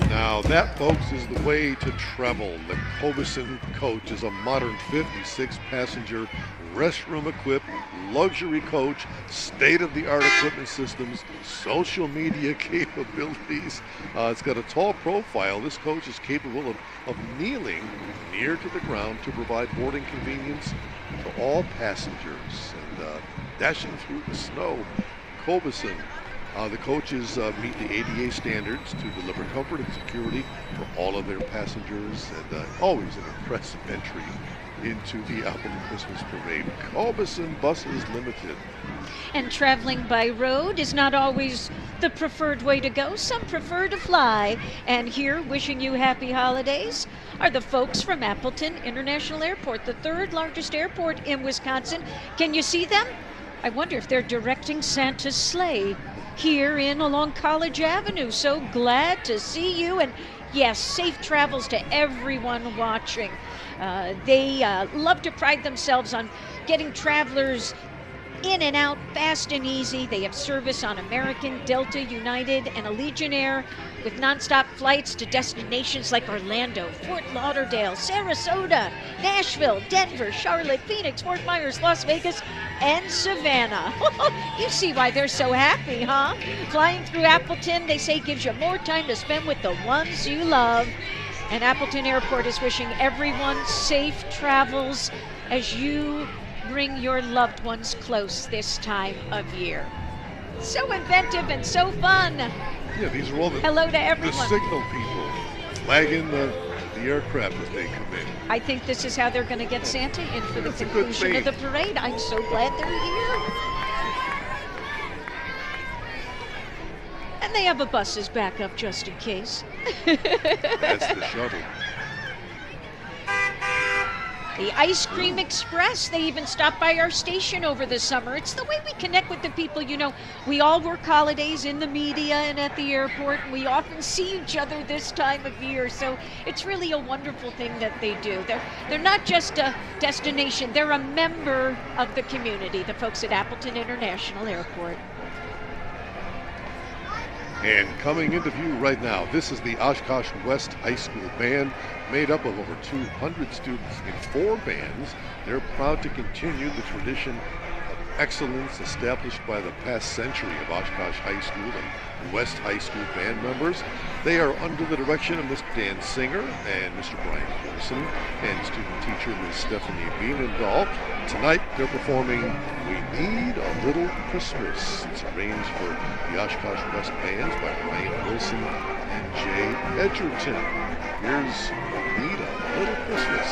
Now that, folks, is the way to travel. The Cobeson coach is a modern 56-passenger, restroom-equipped, luxury coach, state-of-the-art equipment systems, social media capabilities. It's got a tall profile. This coach is capable of kneeling near to the ground to provide boarding convenience to all passengers. And dashing through the snow, Cobeson. The coaches meet the ADA standards to deliver comfort and security for all of their passengers, and always an impressive entry into the Appleton Christmas Parade. Cobeson Buses Limited. And traveling by road is not always the preferred way to go. Some prefer to fly. And here, wishing you happy holidays, are the folks from Appleton International Airport, the third largest airport in Wisconsin. Can you see them? I wonder if they're directing Santa's sleigh here in along College Avenue. So glad to see you, and yes, safe travels to everyone watching. They love to pride themselves on getting travelers in and out fast and easy. They have service on American, Delta, United, and Allegiant Air, with nonstop flights to destinations like Orlando, Fort Lauderdale, Sarasota, Nashville, Denver, Charlotte, Phoenix, Fort Myers, Las Vegas, and Savannah. You see why they're so happy, huh? Flying through Appleton, they say, gives you more time to spend with the ones you love. And Appleton Airport is wishing everyone safe travels as you bring your loved ones close this time of year. So inventive and so fun. Yeah, these are all the, hello to everyone. The signal people flagging the aircraft as they come in. I think this is how they're going to get Santa in for the conclusion of the parade. I'm so glad they're here. And they have a bus as backup just in case. That's the shuttle. The Ice Cream Express, they even stopped by our station over the summer. It's the way we connect with the people. You know, we all work holidays in the media and at the airport, and we often see each other this time of year. So it's really a wonderful thing that they do. They're not just a destination, they're a member of the community, the folks at Appleton International Airport. And coming into view right now, this is the Oshkosh West High School Band, made up of over 200 students in 4 bands. They're proud to continue the tradition of excellence established by the past century of Oshkosh High School and West High School band members. They are under the direction of Mr. Dan Singer and Mr. Brian Pearson and student teacher Ms. Stephanie Bienendahl. Tonight they're performing We Need a Little Christmas. It's arranged for the Oshkosh West Bands by Ryan Wilson and Jay Edgerton. Here's We Need a Little Christmas.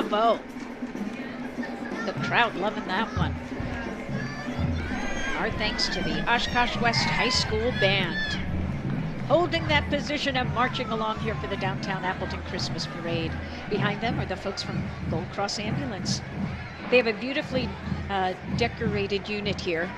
Bravo. The crowd loving that one. Our thanks to the Oshkosh West High School Band, holding that position and marching along here for the downtown Appleton Christmas Parade. Behind them are the folks from Gold Cross Ambulance. They have a beautifully decorated unit here.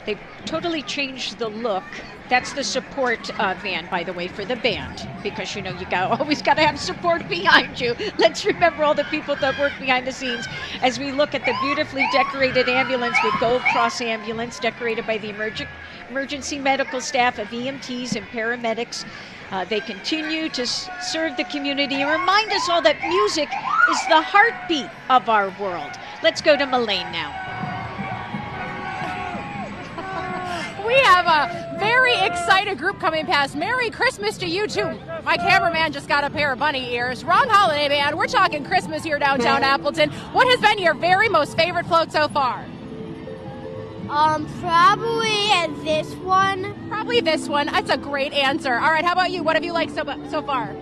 They've totally changed the look. That's the support van, by the way, for the band, because you know you always got to have support behind you. Let's remember all the people that work behind the scenes as we look at the beautifully decorated ambulance with Gold Cross Ambulance, decorated by the emergency medical staff of EMTs and paramedics. They continue to serve the community and remind us all that music is the heartbeat of our world. Let's go to Mullane now. We have a very excited group coming past. Merry Christmas to you too. My cameraman just got a pair of bunny ears. Wrong holiday, man. We're talking Christmas here downtown Appleton. What has been your very most favorite float so far? Probably this one. Probably this one. That's a great answer. All right, how about you? What have you liked so far?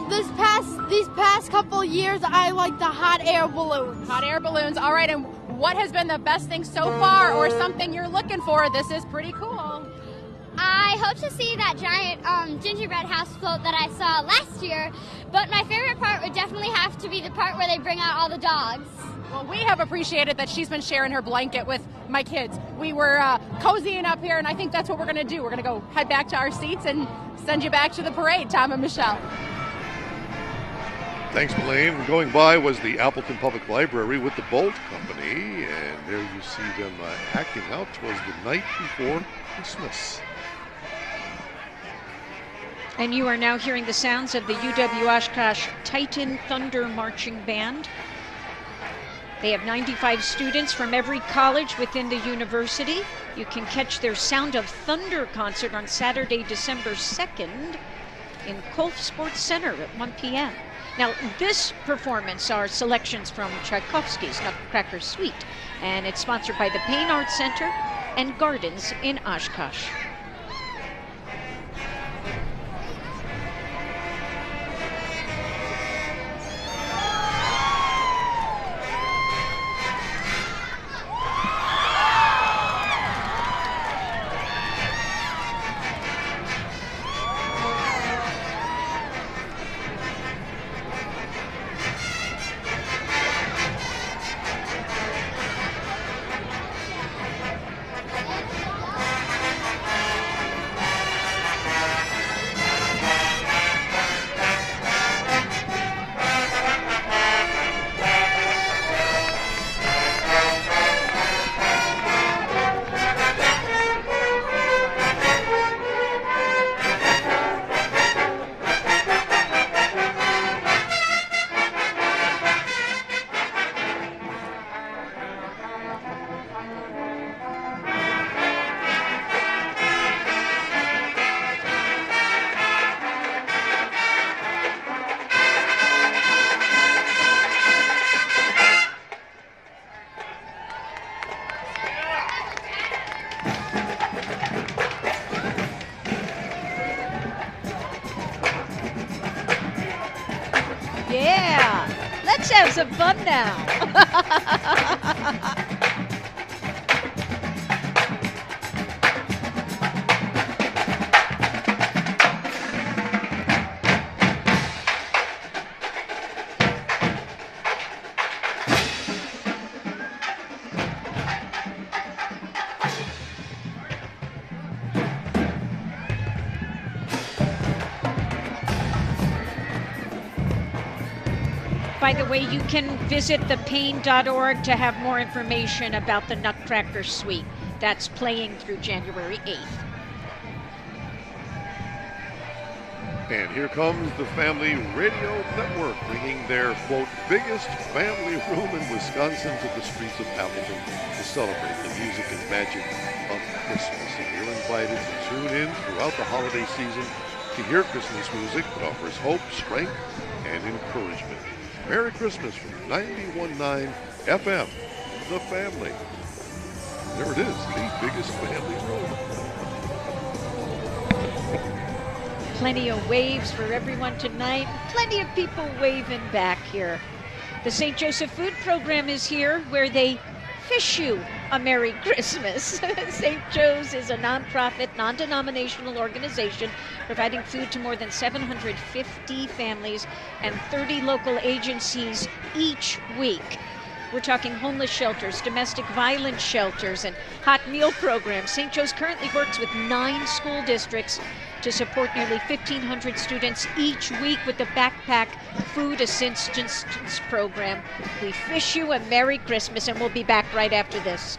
These past couple years, I like the hot air balloons. Hot air balloons. All right, and what has been the best thing so far, or something you're looking for? This is pretty cool. I hope to see that giant gingerbread house float that I saw last year, but my favorite part would definitely have to be the part where they bring out all the dogs. Well, we have appreciated that she's been sharing her blanket with my kids. We were cozying up here, and I think that's what we're going to do. We're going to go head back to our seats and send you back to the parade, Tom and Michelle. Thanks, Mullane. Going by was the Appleton Public Library with the Bolt Company, and there you see them acting out. 'Twas the night before Christmas. And you are now hearing the sounds of the UW Oshkosh Titan Thunder Marching Band. They have 95 students from every college within the university. You can catch their Sound of Thunder concert on Saturday, December 2nd in Kolf Sports Center at 1 p.m. Now, this performance are selections from Tchaikovsky's Nutcracker Suite, and it's sponsored by the Payne Arts Center and Gardens in Oshkosh. Yeah, let's have some fun now. By the way, you can visit thepayne.org to have more information about the Nutcracker Suite. That's playing through January 8th. And here comes the Family Radio Network, bringing their, quote, biggest family room in Wisconsin to the streets of Appleton to celebrate the music and magic of Christmas. And you're invited to tune in throughout the holiday season to hear Christmas music that offers hope, strength, and encouragement. Merry Christmas from 91.9 FM, The Family. There it is, the biggest family room. Plenty of waves for everyone tonight. Plenty of people waving back here. The St. Joseph Food Program is here, where they fish you a Merry Christmas. St. Joe's is a nonprofit, non-denominational organization providing food to more than 750 families and 30 local agencies each week. We're talking homeless shelters, domestic violence shelters, and hot meal programs. St. Joe's currently works with 9 school districts to support nearly 1,500 students each week with the Backpack Food Assistance Program. We wish you a Merry Christmas, and we'll be back right after this.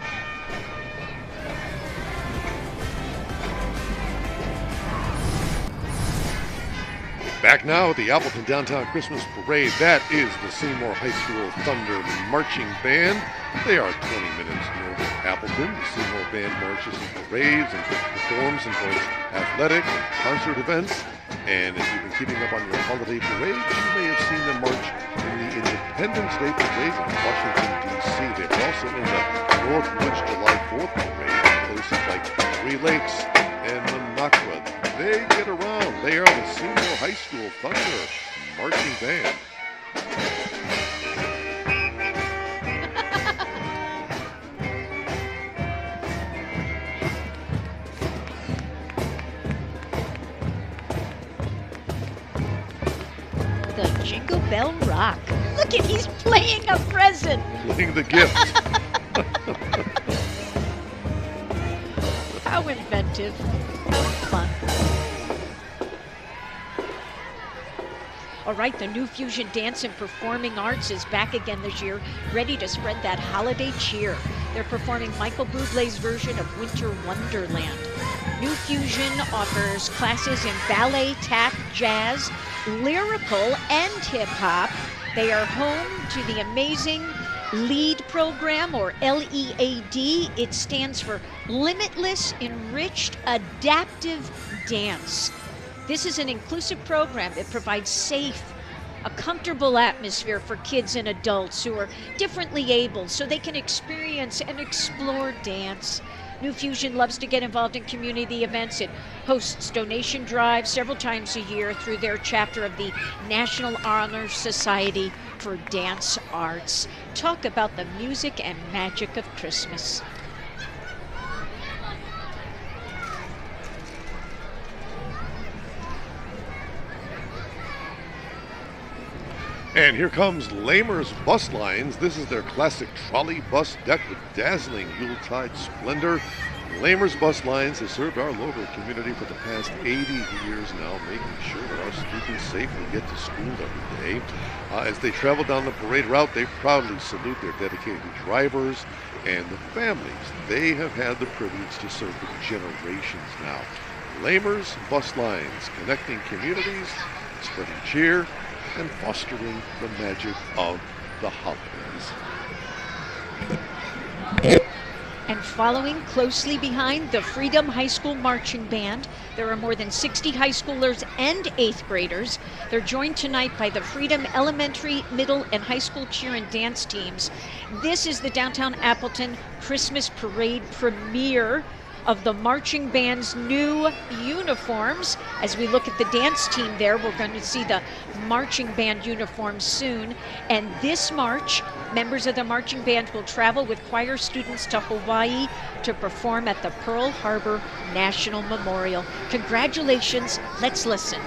Back now at the Appleton Downtown Christmas Parade. That is the Seymour High School Thunder Marching Band. They are 20 minutes north of Appleton. The Seymour Band marches and parades and performs in both athletic and concert events. And if you've been keeping up on your holiday parades, you may have seen them march in the Independence Day Parade in Washington, D.C. They're also in the Northwoods July 4th Parade in places like Three Lakes and Minocqua. They get around. They are the Seymour High School Thunder Marching Band. The Jingle Bell Rock. Look at, he's playing a present. Playing the gift. How inventive. How fun. All right, the New Fusion Dance and Performing Arts is back again this year, ready to spread that holiday cheer. They're performing Michael Bublé's version of Winter Wonderland. New Fusion offers classes in ballet, tap, jazz, lyrical, and hip-hop. They are home to the amazing LEAD program, or LEAD. It stands for Limitless Enriched Adaptive Dance. This is an inclusive program that provides a comfortable atmosphere for kids and adults who are differently abled so they can experience and explore dance. New Fusion loves to get involved in community events. It hosts donation drives several times a year through their chapter of the National Honor Society for Dance Arts. Talk about the music and magic of Christmas. And here comes Lamers Bus Lines. This is their classic trolley bus decked with dazzling Yuletide splendor. Lamers Bus Lines has served our local community for the past 80 years now, making sure that our students safely get to school every day. As they travel down the parade route, they proudly salute their dedicated drivers and the families they have had the privilege to serve for generations now. Lamers Bus Lines, connecting communities, spreading cheer, and fostering the magic of the holidays. And following closely behind the Freedom High School Marching Band, there are more than 60 high schoolers and 8th graders. They're joined tonight by the Freedom Elementary, Middle, and High School cheer and dance teams. This is the Downtown Appleton Christmas Parade premiere of the marching band's new uniforms. As we look at the dance team there, we're going to see the marching band uniforms soon. And this March, members of the marching band will travel with choir students to Hawaii to perform at the Pearl Harbor National Memorial. Congratulations. Let's listen.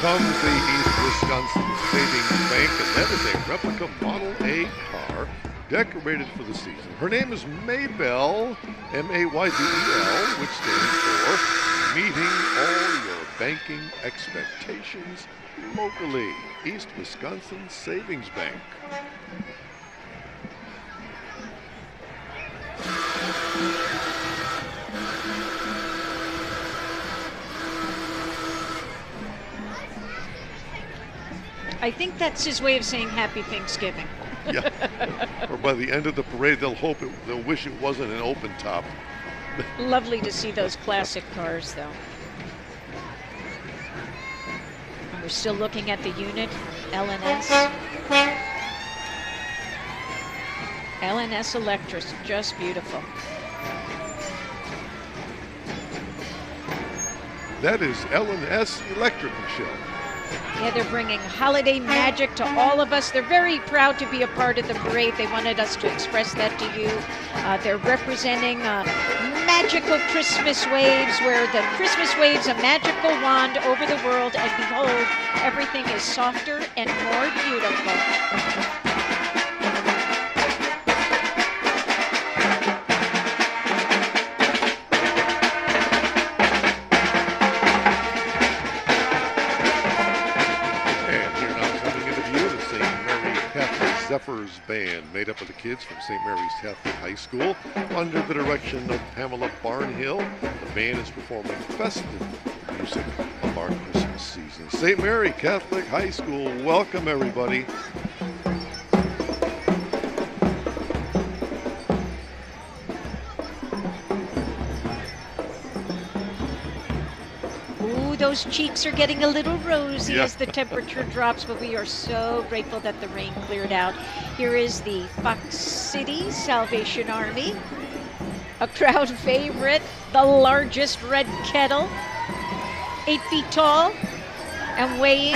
comes the East Wisconsin Savings Bank, and that is a replica Model A car decorated for the season. Her name is Maybell, M-A-Y-B-E-L, which stands for Meeting All Your Banking Expectations Locally. East Wisconsin Savings Bank. I think that's his way of saying Happy Thanksgiving. Yeah. Or by the end of the parade, they'll wish it wasn't an open top. Lovely to see those classic cars, though. And we're still looking at the unit, LNS. LNS Electric, just beautiful. That is LNS Electric, Michelle. Yeah, they're bringing holiday magic to all of us. They're very proud to be a part of the parade. They wanted us to express that to you. They're representing magical Christmas waves, where the Christmas waves a magical wand over the world, and behold, everything is softer and more beautiful. Zephyrs Band, made up of the kids from St. Mary's Catholic High School, under the direction of Pamela Barnhill. The band is performing festive music of our Christmas season. St. Mary Catholic High School, welcome everybody. Those cheeks are getting a little rosy as the temperature drops, but we are so grateful that the rain cleared out. Here is the Fox City Salvation Army, a crowd favorite, the largest red kettle, 8 feet tall and weighing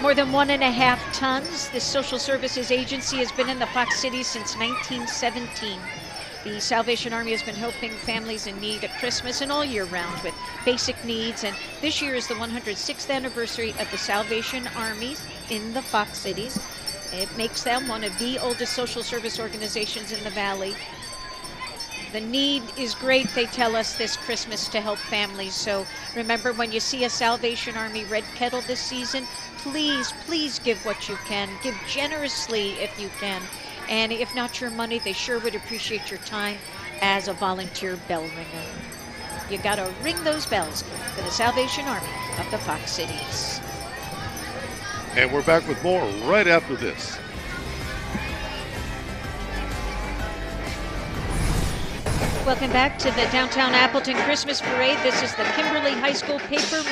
more than 1.5 tons. The social services agency has been in the Fox City since 1917. The Salvation Army has been helping families in need at Christmas and all year round with basic needs. And this year is the 106th anniversary of the Salvation Army in the Fox Cities. It makes them one of the oldest social service organizations in the Valley. The need is great, they tell us, this Christmas to help families. So remember, when you see a Salvation Army red kettle this season, please, please give what you can. Give generously if you can. And if not your money, they sure would appreciate your time as a volunteer bell ringer. You gotta ring those bells for the Salvation Army of the Fox Cities. And we're back with more right after this. Welcome back to the Downtown Appleton Christmas Parade. This is the Kimberly High School Paper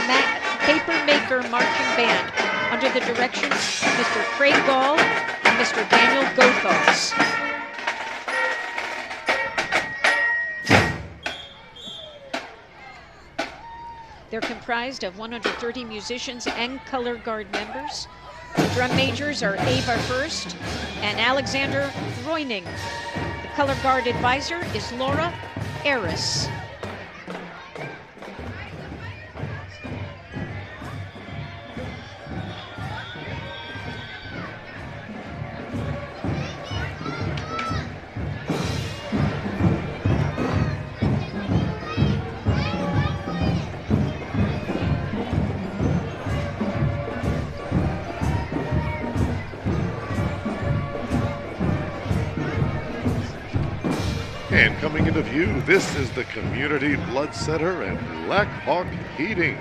Maker Marching Band under the direction of Mr. Craig Gall and Mr. Daniel Gothals. They're comprised of 130 musicians and color guard members. The drum majors are Ava Hurst and Alexander Roining. The color guard advisor is Laura Eris. And coming into view, this is the Community Blood Center and Black Hawk Heating.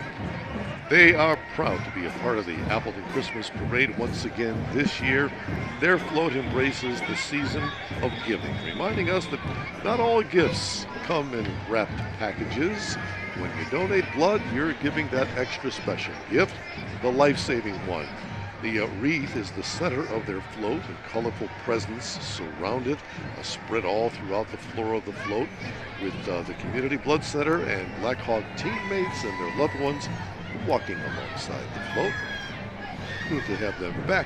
They are proud to be a part of the Appleton Christmas Parade once again this year. Their float embraces the season of giving, reminding us that not all gifts come in wrapped packages. When you donate blood, you're giving that extra special gift, the life-saving one. The wreath is the center of their float, and colorful presents surround it, spread all throughout the floor of the float, with the Community Blood Center and Black Hawk teammates and their loved ones walking alongside the float. Good to have them back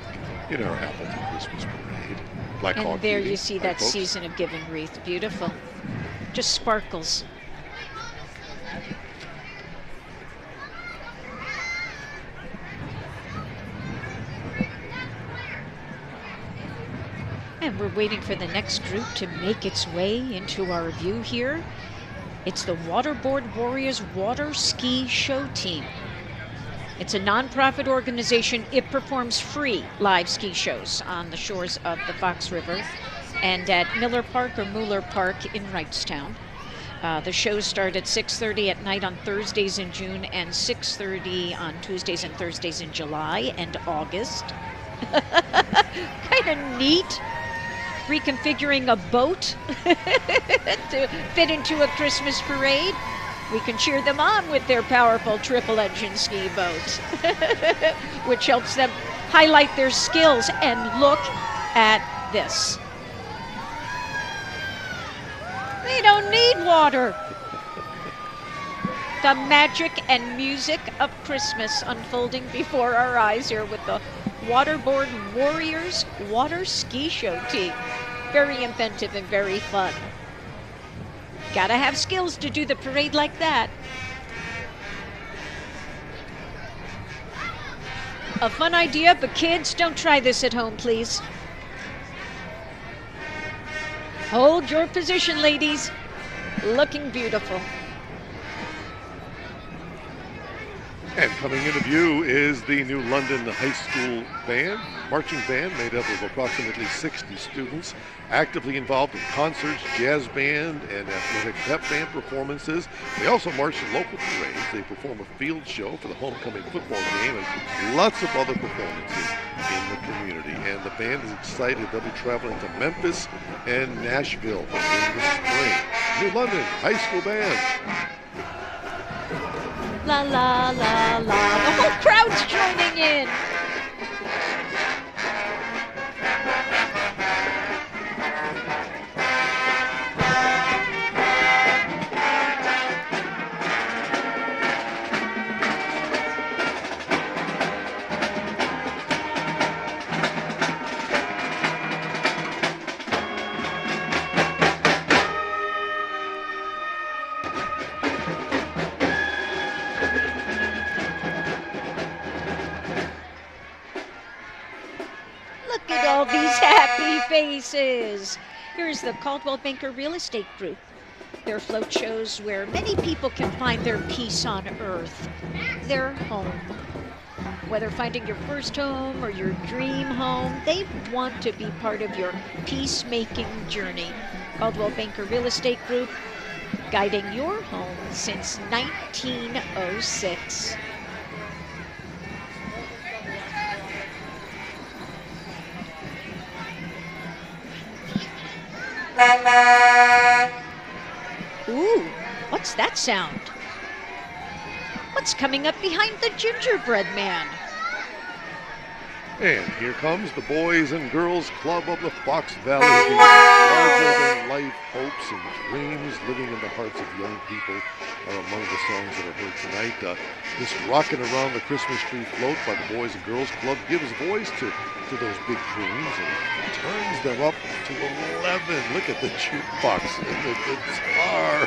in our Appleton Christmas Parade. Black and Hawk there Heating. you see Hi, that folks. season of giving wreath. Beautiful. Just sparkles. And we're waiting for the next group to make its way into our view here. It's the Waterboard Warriors Water Ski Show Team. It's a nonprofit organization. It performs free live ski shows on the shores of the Fox River and at Miller Park or Mueller Park in Wrightstown. The shows start at 6:30 at night on Thursdays in June and 6:30 on Tuesdays and Thursdays in July and August. Kind of neat. Reconfiguring a boat to fit into a Christmas parade. We can cheer them on with their powerful triple-engine ski boat, which helps them highlight their skills. And look at this. They don't need water. The magic and music of Christmas unfolding before our eyes here with the Waterboard Warriors Water Ski Show Team. Very inventive and very fun. Gotta have skills to do the parade like that. A fun idea, but kids, don't try this at home, please. Hold your position, ladies. Looking beautiful. And coming into view is the New London High School band, marching band made up of approximately 60 students, actively involved in concerts, jazz band, and athletic pep band performances. They also march in local parades. They perform a field show for the homecoming football game and lots of other performances in the community. And the band is excited. They'll be traveling to Memphis and Nashville in the spring. New London High School band. La la la la. The whole crowd's joining in. All these happy faces. Here's the Coldwell Banker Real Estate Group. Their float shows where many people can find their peace on earth, their home. Whether finding your first home or your dream home, they want to be part of your peacemaking journey. Coldwell Banker Real Estate Group, guiding your home since 1906. Ooh, what's that sound? What's coming up behind the gingerbread man? And here comes the Boys and Girls Club of the Fox Valley. The larger-than-life hopes and dreams living in the hearts of young people are among the songs that are heard tonight. This Rockin' Around the Christmas Tree float by the Boys and Girls Club gives voice to those big dreams and turns them up to 11. Look at the jukebox and the guitar.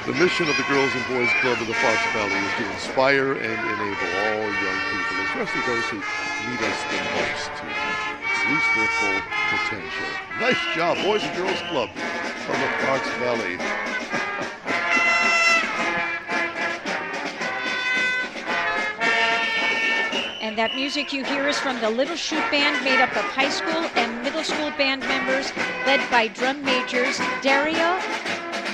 The mission of the Girls and Boys Club of the Fox Valley is to inspire and enable all young people, especially those who need us the most, to reach their full potential. Nice job, Boys and Girls Club from the Fox Valley. And that music you hear is from the Little Shoot Band, made up of high school and middle school band members, led by drum majors Daria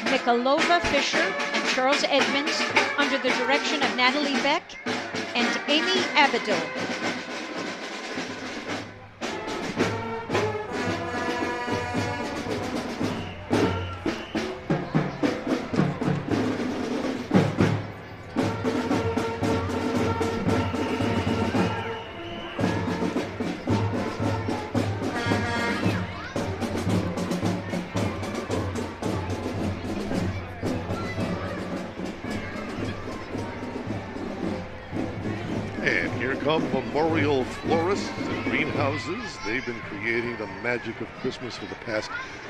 Mikalova Fisher and Charles Edmonds, under the direction of Natalie Beck and Amy Abadil. Come memorial florists and greenhouses. They've been creating the magic of Christmas for the past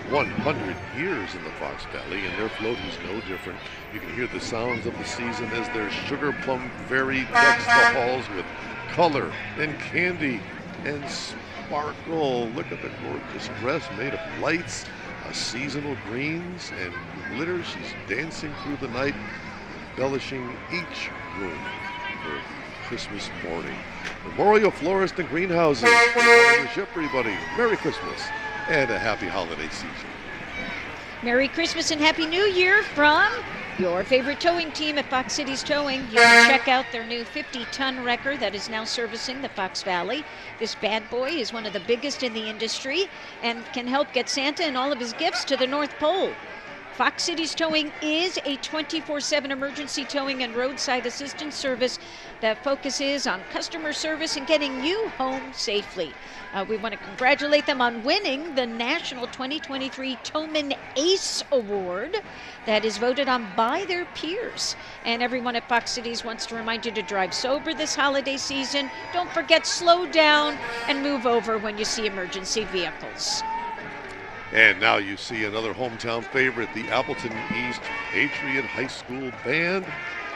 100 years in the Fox Valley, and their float is no different. You can hear the sounds of the season as their sugar plum fairy decks the halls with color and candy. and sparkle. Look at the gorgeous dress made of lights, seasonal greens, and glitter. She's dancing through the night, embellishing each room for the Christmas morning. Memorial Florist and Greenhouses. I wish everybody Merry Christmas and a happy holiday season. Merry Christmas and Happy New Year from your favorite towing team at Fox Cities Towing. You can check out their new 50-ton wrecker that is now servicing the Fox Valley. This bad boy is one of the biggest in the industry and can help get Santa and all of his gifts to the North Pole. Fox Cities Towing is a 24/7 emergency towing and roadside assistance service that focuses on customer service and getting you home safely. We want to congratulate them on winning the National 2023 Towman Ace Award that is voted on by their peers. And everyone at Fox Cities wants to remind you to drive sober this holiday season. Don't forget, slow down and move over when you see emergency vehicles. And now you see another hometown favorite, the Appleton East Patriot High School Band,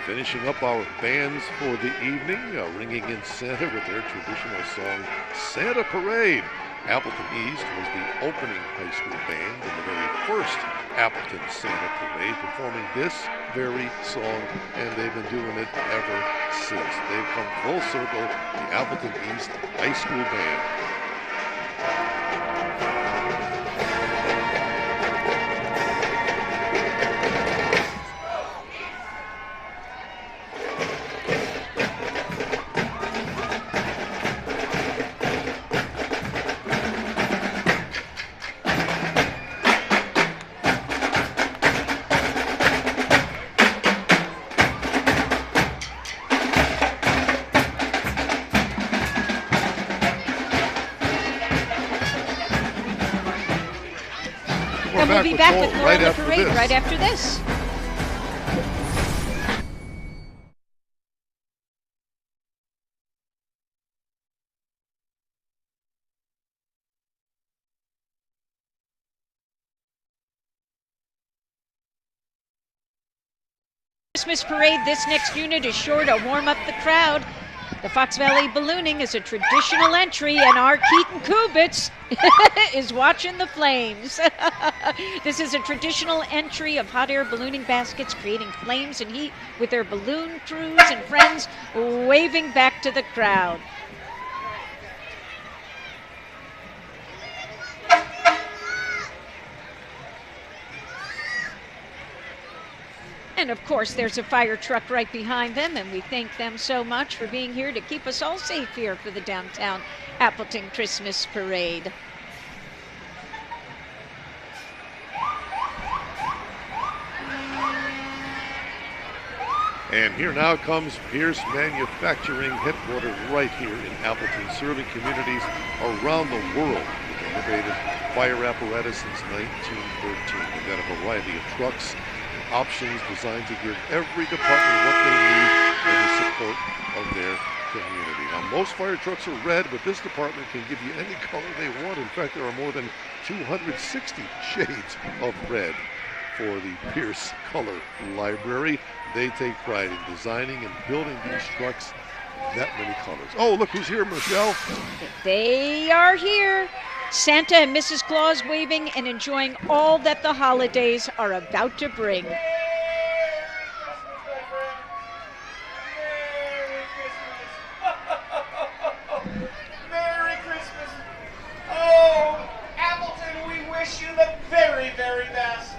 finishing up our bands for the evening, ringing in Santa with their traditional song, Santa Parade. Appleton East was the opening high school band in the very first Appleton Santa Parade, performing this very song, and they've been doing it ever since. They've come full circle, the Appleton East High School Band. And we'll be back with more on the parade right after this. Christmas parade, this next unit is sure to warm up the crowd. The Fox Valley Ballooning is a traditional entry, and our Keaton Kubitz is watching the flames. This is a traditional entry of hot air ballooning baskets, creating flames and heat with their balloon crews and friends waving back to the crowd. And of course, there's a fire truck right behind them, and we thank them so much for being here to keep us all safe here for the downtown Appleton Christmas Parade. And here now comes Pierce Manufacturing, headquartered right here in Appleton, serving communities around the world with innovative fire apparatus since 1913. They've got a variety of trucks, options designed to give every department what they need for the support of their community. Now, most fire trucks are red, but this department can give you any color they want. In fact, there are more than 260 shades of red for the Pierce Color Library. They take pride in designing and building these trucks that many colors. Oh, look who's here, Michelle. They are here. Santa and Mrs. Claus waving and enjoying all that the holidays are about to bring. Merry Christmas. Oh, Appleton, we wish you the very, very best.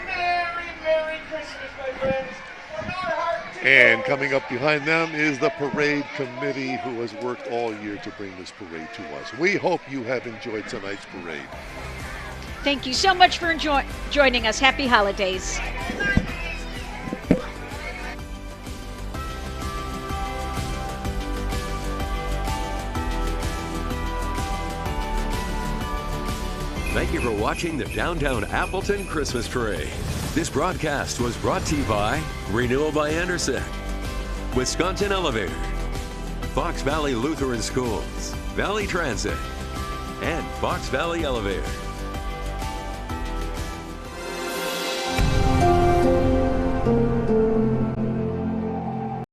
Merry Christmas, my friends. From our heart to And coming up behind them is the parade committee, who has worked all year to bring this parade to us. We hope you have enjoyed tonight's parade. Thank you so much for joining us. Happy holidays. Thank you for watching the Downtown Appleton Christmas Parade. This broadcast was brought to you by Renewal by Anderson, Wisconsin Elevator, Fox Valley Lutheran Schools, Valley Transit, and Fox Valley Elevator.